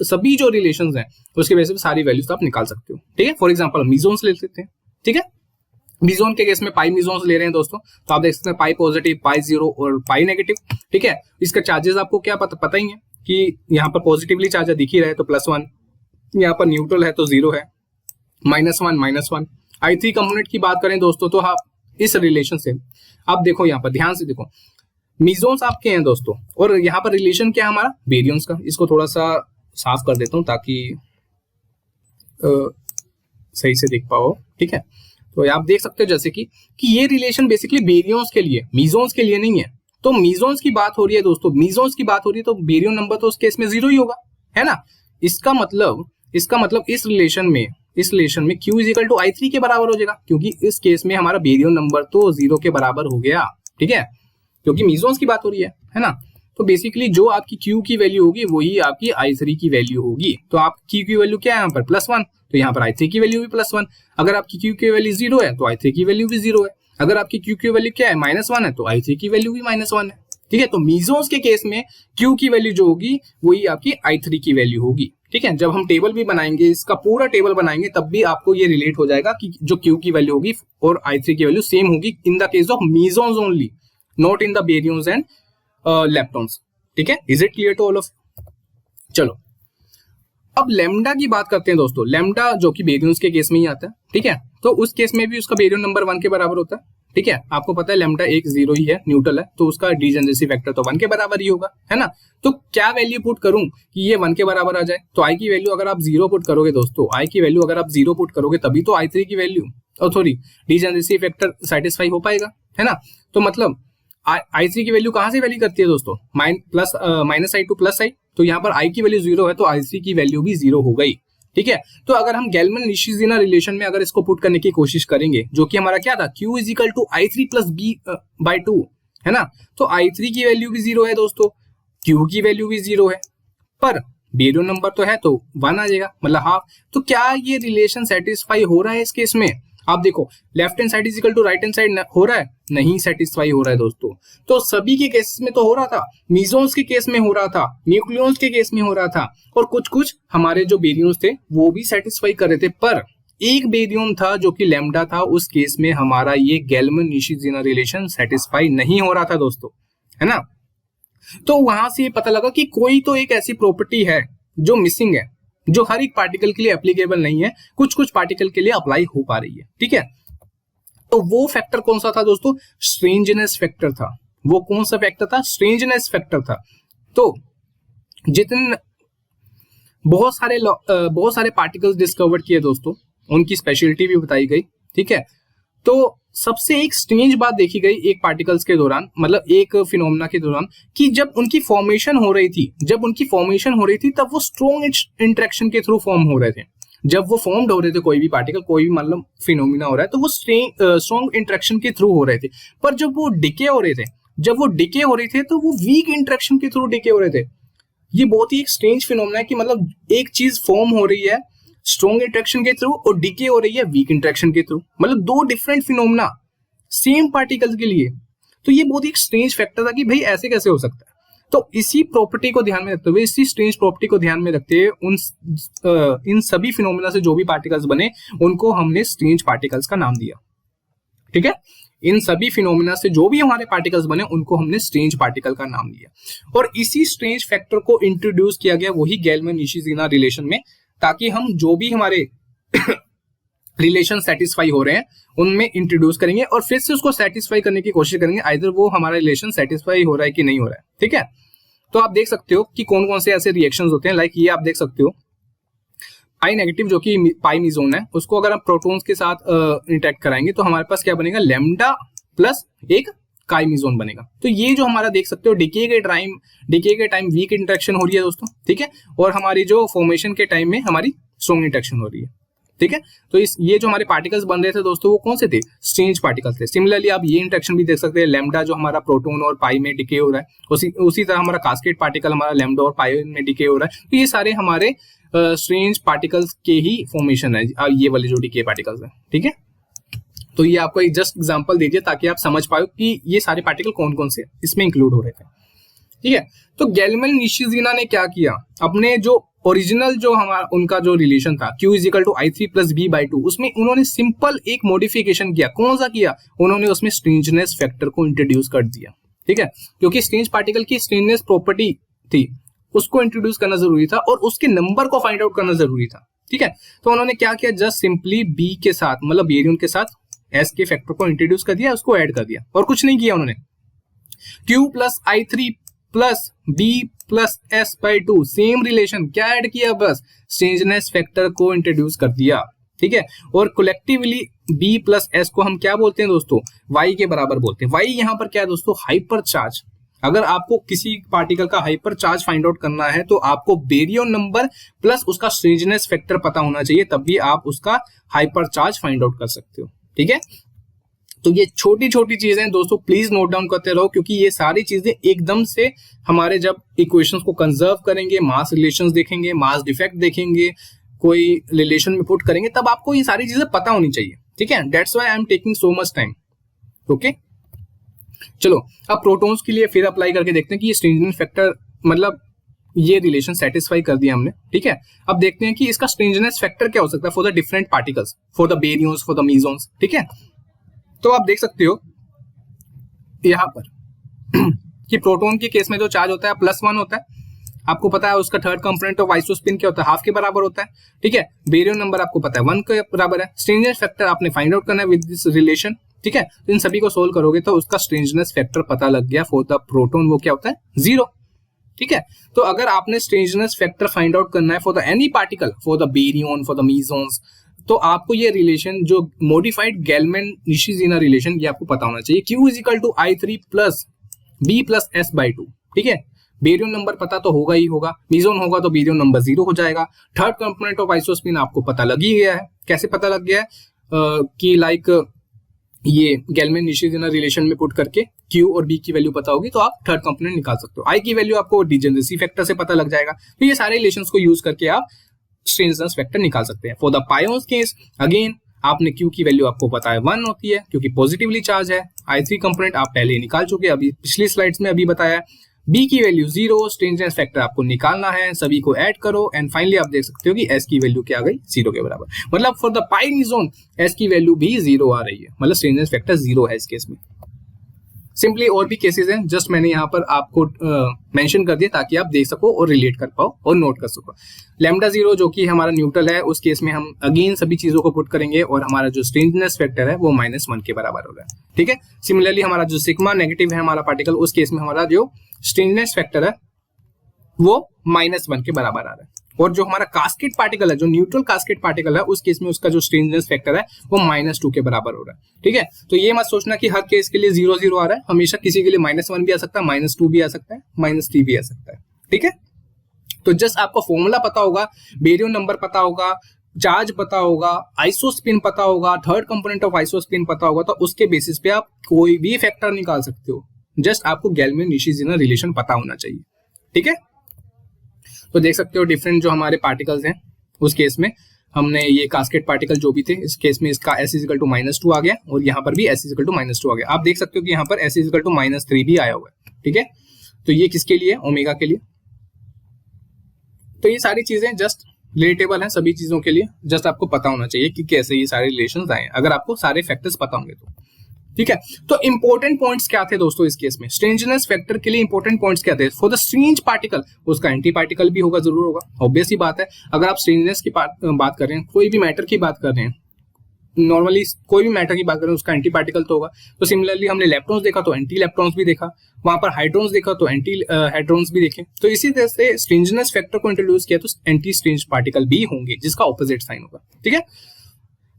सभी जो रिलेशंस हैं उसके बेसिस पे सारी वैल्यूज आप निकाल सकते हो। ठीक है, फॉर एग्जांपल मीजोन्स ले लेते हैं। ठीक है, मीजोन के केस में पाई मीजोन्स ले रहे हैं दोस्तों, तो आप देख सकते हैं पाई पॉजिटिव, पाई 0 और पाई नेगेटिव। ठीक है, इसका चार्जेस आपको क्या पता ही है कि यहाँ पर पॉजिटिवली चार्ज दिख ही रहा है तो +1, यहाँ पर न्यूट्रल है तो 0 है, -1 -1। I3 कंपोनेंट की बात करें दोस्तों, तो आप इस रिलेशन से आप देखो, यहाँ पर ध्यान से देखो, मीजोन्स आपके हैं दोस्तों, और यहाँ पर रिलेशन क्या है हमारा, बेरियंस का। इसको थोड़ा सा साफ कर देता हूँ ताकि सही से देख पाओ। ठीक है, तो आप देख सकते हो जैसे कि ये रिलेशन बेसिकली बेरियंस के लिए, मीजोन्स के लिए नहीं है। तो मीजोन्स की बात हो रही है दोस्तों, मीजोन्स की बात हो रही है तो बेरियन नंबर तो उस केस में 0 ही होगा, है ना। इसका मतलब इस रिलेशन में Q = I3 के बराबर हो जाएगा, क्योंकि इस केस में हमारा बेरियन नंबर तो 0 के बराबर हो गया। ठीक है, क्योंकि मीजोन्स की बात हो रही है ना। तो बेसिकली जो आपकी Q की वैल्यू होगी वही आपकी I3 की वैल्यू होगी। तो आप Q की वैल्यू क्या है यहाँ पर, +1, तो यहाँ पर I3 की वैल्यू भी +1। अगर आपकी Q की वैल्यू 0 है तो I3 की वैल्यू भी 0 है। अगर आपकी Q की वैल्यू क्या है, -1 है, तो I3 की वैल्यू भी -1 है। ठीक है, तो मीजोन्स के केस में Q की वैल्यू जो होगी वही आपकी I3 की वैल्यू होगी। ठीक है, जब हम टेबल भी बनाएंगे, इसका पूरा टेबल बनाएंगे, तब भी आपको ये रिलेट हो जाएगा कि जो Q की वैल्यू होगी और I3 की वैल्यू सेम होगी in the case of mesons only, not in the baryons and leptons. ठीक है, is it clear to all of? चलो अब लैम्डा की बात करते हैं दोस्तों। लैम्डा जो कि बेरियंस के केस में ही आता है। ठीक है, तो उस केस में भी उसका बेरियन नंबर 1 के बराबर होता है। ठीक है, आपको पता है लैम्डा 0 ही है, न्यूट्रल है, तो उसका डीजेनरेसी फैक्टर तो 1 के बराबर ही होगा, है ना। तो क्या वैल्यू पुट करूं कि ये 1 के बराबर आ जाए, तो आई की वैल्यू अगर आप 0 पुट करोगे दोस्तों, आई की वैल्यू अगर आप 0 पुट करोगे तभी तो I3 की वैल्यू और सॉरी डीजेनरेसी फैक्टर सेटिस्फाई हो पाएगा, है ना। तो मतलब I3 की वैल्यू कहां से वैल्यू करती है दोस्तों, -i to +i, तो यहाँ पर I की वैल्यू 0 है तो I3 की वैल्यू भी 0 हो गई। ठीक है, तो अगर हम गेलमैन-निशिज़िना रिलेशन में अगर इसको पुट करने की कोशिश करेंगे, जो कि हमारा क्या था, Q = I3 + B/2, है ना, तो I3 की वैल्यू भी 0 है दोस्तों, Q की वैल्यू भी 0 है, पर बेरियन नंबर तो है तो 1 आ जाएगा, मतलब हाफ। तो क्या ये रिलेशन सेटिस्फाई हो रहा है इस केस में? आप देखो left hand side is equal to right hand side हो रहा है, नहीं सेटिस्फाई हो रहा है दोस्तों। तो सभी के केस में तो हो रहा था, मीजोन्स के केस में हो रहा था, न्यूक्लियॉन्स के केस में हो रहा था, और कुछ कुछ हमारे जो बेरियम्स थे वो भी सेटिस्फाई कर रहे थे। पर एक बेरियम था जो कि लैम्डा था, उस केस में हमारा ये गेल्मन-निशिजिना रिलेशन सेटिस्फाई नहीं हो रहा था दोस्तों, है ना। तो वहां से पता लगा कि कोई तो एक ऐसी प्रॉपर्टी है जो मिसिंग है, जो हर एक पार्टिकल के लिए एप्लीकेबल नहीं है, कुछ कुछ पार्टिकल के लिए अप्लाई हो पा रही है, ठीक है। तो वो फैक्टर कौन सा था दोस्तों? स्ट्रेंजनेस फैक्टर था। वो कौन सा फैक्टर था? स्ट्रेंजनेस फैक्टर था। तो जितने बहुत सारे पार्टिकल्स डिस्कवर किए दोस्तों, उनकी स्पेशलिटी भी बताई गई, ठीक है। तो सबसे एक स्ट्रेंज बात देखी गई एक पार्टिकल्स के दौरान, मतलब एक फिनोमेना के दौरान, कि जब उनकी फॉर्मेशन हो रही थी तब वो स्ट्रॉन्ग इंटरेक्शन के थ्रू फॉर्म हो रहे थे। जब वो फॉर्म्ड हो रहे थे कोई भी पार्टिकल, कोई भी मतलब फिनोमेना हो रहा है, तो वो स्ट्रॉन्ग इंटरेक्शन के थ्रू हो रहे थे। पर जब वो डिके हो रहे थे तो वो वीक इंटरेक्शन के थ्रू डिके हो रहे थे। ये बहुत ही एक स्ट्रेंज फिनोमेना है कि मतलब एक चीज फॉर्म हो रही है स्ट्रॉन्ग इंटरेक्शन के थ्रू और डिके हो रही है वीक इंटरेक्शन के थ्रू, मतलब दो डिफरेंट फिनोमेना सेम पार्टिकल्स के लिए। तो ये बहुत ही एक स्ट्रेंज फैक्टर था कि भाई ऐसे कैसे हो सकता है। तो इसी प्रॉपर्टी को ध्यान में रखते हुए, इसी स्ट्रेंज प्रॉपर्टी को ध्यान में रखते हुए इन सभी फिनोमेना से जो भी पार्टिकल्स बने उनको हमने स्ट्रेंज पार्टिकल्स का नाम दिया, ठीक है। इन सभी फिनोमेना से जो भी हमारे पार्टिकल्स बने उनको हमने स्ट्रेंज पार्टिकल का नाम दिया, और इसी स्ट्रेंज फैक्टर को इंट्रोड्यूस किया गया वही गेल्मन-निशिजिना रिलेशन में, ताकि हम जो भी हमारे रिलेशन सेटिस्फाई हो रहे हैं उनमें इंट्रोड्यूस करेंगे और फिर से उसको सेटिस्फाई करने की कोशिश करेंगे, आइदर वो हमारा रिलेशन सेटिस्फाई हो रहा है कि नहीं हो रहा है, ठीक है। तो आप देख सकते हो कि कौन कौन से ऐसे रिएक्शंस होते हैं, लाइक ये आप देख सकते हो पाई नेगेटिव जो कि पाई मीजोन है, उसको अगर आप प्रोटॉन्स के साथ इंटरेक्ट कराएंगे तो हमारे पास क्या बनेगा? लैम्डा प्लस एक काई मीजोन बनेगा। तो ये जो हमारा देख सकते हो डिके के टाइम वीक इंटरेक्शन हो रही है दोस्तों, ठीक है, और हमारी जो फॉर्मेशन के टाइम में हमारी स्ट्रॉन्ग इंटरेक्शन हो रही है, ठीक है। तो ये जो हमारे पार्टिकल्स बन रहे थे दोस्तों वो कौन से थे? स्ट्रेंज पार्टिकल्स थे। सिमिलरली आप ये इंटरेक्शन भी देख सकते हैं, लैम्डा जो हमारा प्रोटॉन और पाई में डिके हो रहा है, उसी तरह हमारा कास्केड पार्टिकल हमारा लैम्डा और पाई में डिके हो रहा है। तो ये सारे हमारे स्ट्रेंज पार्टिकल्स के ही फॉर्मेशन है, ये वाले जो डिके पार्टिकल्स है, ठीक है। तो ये आपको एक जस्ट एग्जांपल दे दिया ताकि आप समझ पाओ कि ये सारे पार्टिकल कौन कौन से इसमें इंक्लूड हो रहे थे, ठीक है। तो गेल्मन-निशिजिना ने क्या किया, अपने जो ओरिजिनल जो हमारा उनका जो रिलेशन था Q is equal to I3+B/2, उसमें उन्होंने सिंपल एक मॉडिफिकेशन किया। कौन सा किया? उन्होंने उसमें स्ट्रेंजनेस फैक्टर को इंट्रोड्यूस कर दिया, ठीक है, क्योंकि स्ट्रेंज पार्टिकल की स्ट्रेंजनेस प्रॉपर्टी थी, उसको इंट्रोड्यूस करना जरूरी था और उसके नंबर को फाइंड आउट करना जरूरी था, ठीक है। तो उन्होंने क्या किया? जस्ट सिंपली B के साथ, मतलब बेरियम के साथ S के फैक्टर को इंट्रोड्यूस कर दिया, उसको ऐड कर दिया और कुछ नहीं किया उन्होंने। Q plus I3 plus B+S/2 same relation, क्या ऐड किया? बस स्ट्रेंजनेस फैक्टर को इंट्रोड्यूस कर दिया, ठीक है। और कोलेक्टिवली B+S को हम क्या बोलते हैं दोस्तों? Y के बराबर बोलते हैं। Y यहाँ पर क्या है दोस्तों? Hyper charge. अगर आपको किसी पार्टिकल का हाइपर चार्ज फाइंड आउट करना है तो आपको बेरियम नंबर प्लस उसका स्ट्रेंजनेस फैक्टर पता होना चाहिए, तब भी आप उसका हाइपर चार्ज फाइंड आउट कर सकते हो, ठीक है। तो ये छोटी छोटी चीजें दोस्तों प्लीज नोट डाउन करते रहो, क्योंकि ये सारी चीजें एकदम से हमारे जब इक्वेशंस को कंजर्व करेंगे, मास रिलेशंस देखेंगे, मास डिफेक्ट देखेंगे, कोई रिलेशन में पुट करेंगे, तब आपको ये सारी चीजें पता होनी चाहिए, ठीक है। That's why I am taking so much time, okay. चलो अब प्रोटॉन्स के लिए फिर अप्लाई करके देखते हैं कि ये स्ट्रेंजनेस फैक्टर, मतलब ये रिलेशन सेटिस्फाई कर दिया हमने, ठीक है। अब देखते हैं कि इसका स्ट्रेंजनेस फैक्टर क्या हो सकता है for the different particles, for the baryons, for the mesons, ठीक है। तो आप देख सकते हो यहां पर कि प्रोटॉन के केस में जो चार्ज होता है +1 होता है, आपको पता है उसका थर्ड कंपोनेंट ऑफ आइसोस्पिन क्या होता है? हाफ के बराबर होता है, ठीक है। बेरियम नंबर आपको पता है 1 के बराबर है। स्ट्रेंजनेस फैक्टर आपने फाइंड आउट करना है विद दिस रिलेशन, ठीक है। तो इन सभी को सोल्व करोगे तो उसका स्ट्रेंजनेस फैक्टर पता लग गया फॉर द प्रोटॉन, वो क्या होता है? 0, ठीक है। तो अगर आपने स्ट्रेंजनेस फैक्टर फाइंड आउट करना है for the any particle, for the baryon, for the mesons, तो आपको ये रिलेशन जो मॉडिफाइड गेल्मन-निशिजिना रिलेशन, ये आपको पता होना चाहिए। Q is equal to I3+B+S/2, ठीक है। बेरियम नंबर पता तो होगा ही होगा, मीजोन होगा तो बेरियम नंबर 0 हो जाएगा। थर्ड कंपोनेंट ऑफ आइसोस्पिन आपको पता लग ही गया है। कैसे पता लग गया है? कि लाइक ये गेल्मन-निशिजिना रिलेशन में पुट करके Q और B की वैल्यू पता होगी तो आप थर्ड कंपोनेंट निकाल सकते हो। I की वैल्यू आपको डिजेनरेसी फैक्टर से पता लग जाएगा। तो ये सारे रिलेशंस को यूज करके आप स्ट्रेंजनेस फैक्टर निकाल सकते हैं। फॉर द पायोन्स केस अगेन आपने Q की वैल्यू आपको पता है 1 होती है क्योंकि पॉजिटिवली चार्ज है। I3 कंपोनेंट आप पहले ही निकाल चुके हैं, अभी पिछली स्लाइड्स में अभी बताया। B की वैल्यू 0, स्ट्रेंजनेस फैक्टर आपको निकालना है, सभी को ऐड करो एंड फाइनली आप देख सकते हो कि S की वैल्यू क्या आ गई 0 के बराबर। मतलब for the pi zone S की वैल्यू भी 0 आ रही है, मतलब स्ट्रेंजनेस फैक्टर 0 है इस केस में। सिंपली और भी केसेस हैं, जस्ट मैंने यहाँ पर आपको मेंशन कर दिया ताकि आप देख सको और रिलेट कर पाओ और नोट कर सको। लैम्डा 0 जो कि हमारा न्यूट्रल है, उस केस में हम अगेन सभी चीजों को पुट करेंगे और हमारा जो स्ट्रेंजनेस फैक्टर है वो -1 के बराबर हो रहा है। ठीक है, सिमिलरली हमारा जो सिग्मा नेगेटिव है हमारा पार्टिकल, उस केस में हमारा जो स्ट्रेंजनेस फैक्टर है वो -1 के बराबर आ रहा है। और जो हमारा कास्केट पार्टिकल है, जो न्यूट्रल कास्केट पार्टिकल है, उस केस में उसका जो स्ट्रेंजनेस फैक्टर है वो -2 के बराबर हो रहा है। ठीक है, तो ये मत सोचना कि हर केस के लिए 0 0 आ रहा है, हमेशा किसी के लिए -1 भी आ सकता है, -2 भी आ सकता है, -3 भी आ सकता है। ठीक है, तो जस्ट आपको फॉर्मूला पता होगा, बेरियम नंबर पता होगा, चार्ज पता होगा, आइसोस्पिन पता होगा, थर्ड कंपोनेंट ऑफ आइसोस्पिन पता होगा, तो उसके बेसिस पे आप कोई भी फैक्टर निकाल सकते हो। जस्ट आपको गैल्वेनो-निशिज़िना रिलेशन पता होना चाहिए। ठीक है, तो देख सकते हो डिफरेंट जो हमारे पार्टिकल्स हैं, उस केस में हमने ये कास्केट पार्टिकल जो भी थे, इस केस में इसका S = -2 आ गया और यहाँ पर भी S = -2 आ गया। आप देख सकते हो कि यहाँ पर S = -3 भी आया हुआ है। ठीक है, तो ये किसके लिए? ओमेगा के लिए। तो ये सारी चीजें जस्ट रिलेटेबल हैं सभी चीजों के लिए, जस्ट आपको पता होना चाहिए कि कैसे ये सारे रिलेशंस आए, अगर आपको सारे फैक्टर्स पता होंगे तो। ठीक है, तो इंपॉर्टेंट पॉइंट्स क्या थे दोस्तों इस केस में? स्ट्रेंजनेस फैक्टर के लिए इंपॉर्टेंट पॉइंट्स क्या थे? फॉर द स्ट्रेंज पार्टिकल उसका एंटी पार्टिकल भी होगा, जरूर होगा, ऑब्वियस ही बात है। अगर आप स्ट्रेंजनेस की बात कर रहे हैं, कोई भी मैटर की बात कर रहे हैं, नॉर्मली कोई भी मैटर की बात करें उसका एंटी पार्टिकल तो होगा। तो सिमिलरली हमने इलेक्ट्रॉन्स देखा तो एंटी इलेक्ट्रॉन्स भी देखा, वहां पर हाइड्रोन्स देखा तो एंटी हाइड्रोन्स भी देखे। तो इसी तरह से स्ट्रेंजनेस फैक्टर को इंट्रोड्यूस किया तो एंटी स्ट्रेंज पार्टिकल भी होंगे जिसका ऑपोजिट साइन होगा। ठीक है,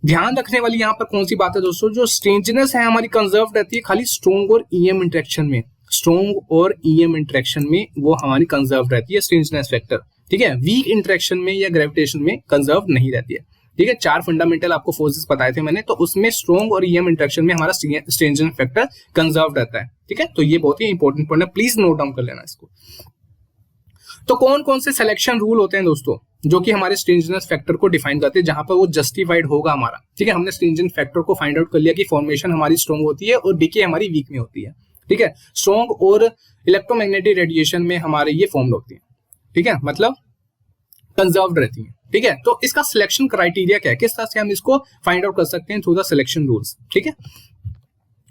ध्यान रखने वाली यहाँ पर कौन सी बात है दोस्तों? जो स्ट्रेंजनेस है हमारी कंजर्व रहती है खाली स्ट्रॉन्ग और ईएम इंटरेक्शन में, स्ट्रॉन्ग और ईएम इंटरेक्शन में वो हमारी कंजर्व रहती है स्ट्रेंजनेस फैक्टर। ठीक है, वीक इंटरेक्शन में या ग्रेविटेशन में कंजर्व नहीं रहती है। ठीक है, 4 फंडामेंटल आपको फोर्सेस बताए थे मैंने, तो उसमें स्ट्रॉन्ग और ईएम इंटरेक्शन में हमारा स्ट्रेंजनेस फैक्टर कंजर्व रहता है। ठीक है, तो ये बहुत ही इंपॉर्टेंट पॉइंट है, प्लीज नोट डाउन कर लेना इसको। तो कौन कौन से सिलेक्शन रूल होते हैं दोस्तों जो कि हमारे स्ट्रेंजनेस फैक्टर को डिफाइन करते हैं, जहां पर वो जस्टिफाइड होगा हमारा। ठीक है, हमने स्ट्रेंजनेस फैक्टर को फाइंड आउट कर लिया कि फॉर्मेशन हमारी स्ट्रॉन्ग होती है और डीके हमारी वीक में होती है। ठीक है, स्ट्रॉन्ग और इलेक्ट्रोमैग्नेटिक रेडिएशन में हमारे ये फॉर्म होती है। ठीक है, मतलब कंजर्व्ड रहती है। ठीक है, तो इसका सिलेक्शन क्राइटेरिया क्या है, किस तरह से हम इसको फाइंड आउट कर सकते हैं थ्रू द सिलेक्शन रूल्स। ठीक है,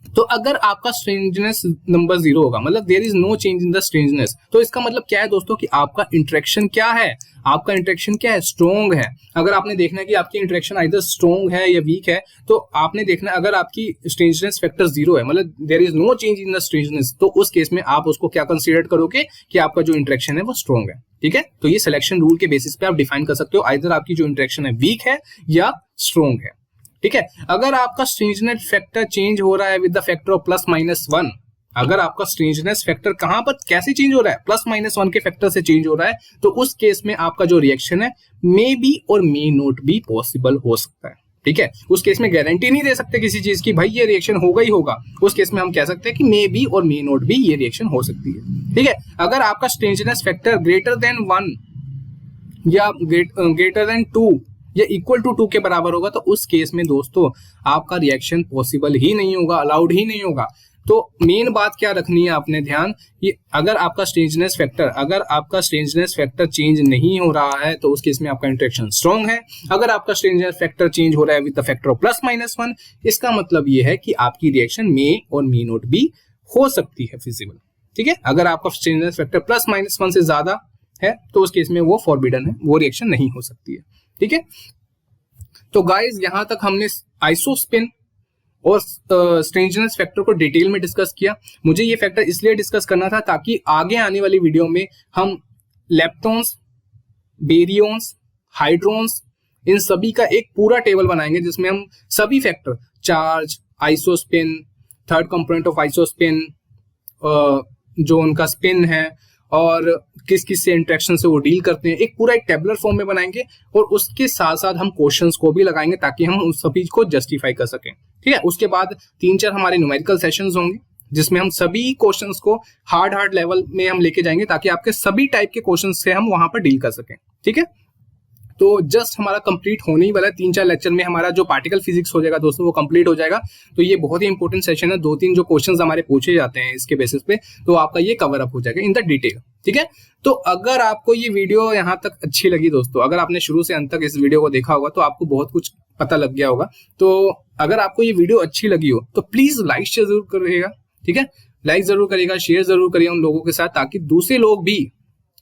तो अगर आपका स्ट्रेंजनेस नंबर 0 होगा, मतलब there is no change in the strangeness, तो इसका मतलब क्या है दोस्तों कि आपका इंटरेक्शन क्या है, आपका इंटरेक्शन क्या है, स्ट्रॉन्ग है। अगर आपने देखना है कि आपकी इंटरेक्शन आइदर स्ट्रॉन्ग है या वीक है, तो आपने देखना है अगर आपकी स्ट्रेंजनेस फैक्टर 0 है, मतलब there is no change in the strangeness, तो उस केस में आप उसको क्या कंसीडर करोगे कि आपका जो इंटरेक्शन है वो स्ट्रॉन्ग है। ठीक है, तो ये सिलेक्शन रूल के बेसिस पे आप डिफाइन कर सकते हो, आइदर आपकी जो इंटरेक्शन है वीक है या स्ट्रॉन्ग है। ठीक है, अगर आपका स्ट्रेंजनेस फैक्टर चेंज हो रहा है विद द फैक्टर ऑफ +-1, अगर आपका स्ट्रेंजनेस फैक्टर कहां पर कैसे चेंज हो रहा है, +-1 के फैक्टर से चेंज हो रहा है, तो उस केस में आपका जो रिएक्शन है मे बी और मे नॉट बी पॉसिबल हो सकता है। ठीक है, उस केस में गारंटी नहीं दे सकते किसी चीज की भाई ये रिएक्शन होगा ही होगा, उस केस में हम कह सकते हैं कि मे बी और मे नॉट बी ये रिएक्शन हो सकती है। ठीक है, अगर आपका स्ट्रेंजनेस फैक्टर ग्रेटर देन 1 या ग्रेटर देन 2 या इक्वल टू 2 के बराबर होगा, तो उस केस में दोस्तों आपका रिएक्शन पॉसिबल ही नहीं होगा, अलाउड ही नहीं होगा। तो मेन बात क्या रखनी है आपने ध्यान, ये अगर आपका स्ट्रेंजनेस फैक्टर चेंज नहीं हो रहा है तो उस केस में आपका इंटरेक्शन स्ट्रॉन्ग है। अगर आपका स्ट्रेंजनेस फैक्टर चेंज हो रहा है विद द फैक्टर ऑफ +-1, इसका मतलब ये है कि आपकी रिएक्शन मे और मे नॉट भी हो सकती है फिजिबल। ठीक है, अगर आपका स्ट्रेंजनेस फैक्टर +-1 से ज्यादा है तो उस केस में वो फॉरबिडन है, वो रिएक्शन नहीं हो सकती है। ठीक है, तो गाइस यहां तक हमने आइसोस्पिन और स्ट्रेंजनेस फैक्टर को डिटेल में डिस्कस किया। मुझे ये फैक्टर इसलिए डिस्कस करना था ताकि आगे आने वाली वीडियो में हम लेप्टॉन्स, बेरियंस, हाइड्रोन्स, इन सभी का एक पूरा टेबल बनाएंगे जिसमें हम सभी factor, charge, isospin, third component of isospin, जो उनका स्पिन है और किस किस से इंटरेक्शन से वो डील करते हैं, एक पूरा एक टेबुलर फॉर्म में बनाएंगे और उसके साथ साथ हम क्वेश्चंस को भी लगाएंगे ताकि हम उन सभी को जस्टिफाई कर सकें। ठीक है, उसके बाद 3-4 हमारे न्यूमेरिकल सेशंस होंगे जिसमें हम सभी क्वेश्चंस को हार्ड लेवल में हम लेके जाएंगे ताकि आपके सभी टाइप के क्वेश्चंस से हम वहां पर डील कर सकें। ठीक है, तो जस्ट हमारा कंप्लीट होने ही वाला है, 3-4 लेक्चर में हमारा जो पार्टिकल फिजिक्स हो जाएगा दोस्तों वो कंप्लीट हो जाएगा। तो ये बहुत ही इंपॉर्टेंट सेशन है, 2-3 जो क्वेश्चंस हमारे पूछे जाते हैं इसके बेसिस पे, तो आपका ये कवर अप हो जाएगा इन द डिटेल, ठीक है। तो अगर आपको ये वीडियो यहाँ तक अच्छी लगी दोस्तों, अगर आपने शुरू से अंत तक इस वीडियो को देखा होगा तो आपको बहुत कुछ पता लग गया होगा। तो अगर आपको ये वीडियो अच्छी लगी हो तो प्लीज लाइक शेयर जरूर करिएगा, ठीक है, लाइक जरूर करिएगा, शेयर जरूर करिएगा उन लोगों के साथ, ताकि दूसरे लोग भी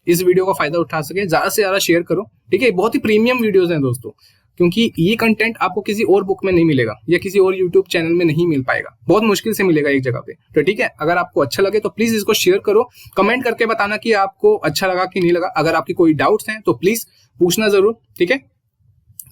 इस वीडियो का फायदा उठा सके। ज्यादा से ज्यादा शेयर करो, ठीक है। बहुत ही प्रीमियम वीडियोस हैं दोस्तों, क्योंकि ये कंटेंट आपको किसी और बुक में नहीं मिलेगा या किसी और यूट्यूब चैनल में नहीं मिल पाएगा, बहुत मुश्किल से मिलेगा एक जगह पे। तो ठीक है, अगर आपको अच्छा लगे तो प्लीज इसको शेयर करो, कमेंट करके बताना कि आपको अच्छा लगा कि नहीं लगा। अगर आपकी कोई डाउट्स हैं तो प्लीज पूछना जरूर, ठीक है।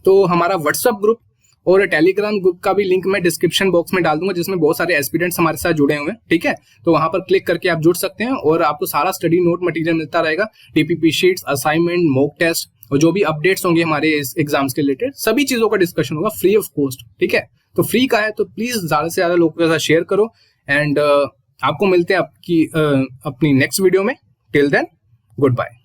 तो हमारा व्हाट्सएप ग्रुप और टेलीग्राम ग्रुप का भी लिंक मैं डिस्क्रिप्शन बॉक्स में डाल दूंगा, जिसमें बहुत सारे एस्पिरेंट्स हमारे साथ जुड़े हुए हैं, ठीक है। तो वहां पर क्लिक करके आप जुड़ सकते हैं और आपको सारा स्टडी नोट मटेरियल मिलता रहेगा, TPP sheets, assignment, mock test और जो भी अपडेट्स होंगे हमारे इस एग्जाम्स के रिलेटेड, सभी चीजों का डिस्कशन होगा फ्री ऑफ कॉस्ट, ठीक है। तो फ्री का है तो प्लीज ज्यादा से ज्यादा लोगों के साथ शेयर करो। एंड आपको मिलते हैं अपनी नेक्स्ट वीडियो में। Till then, good bye.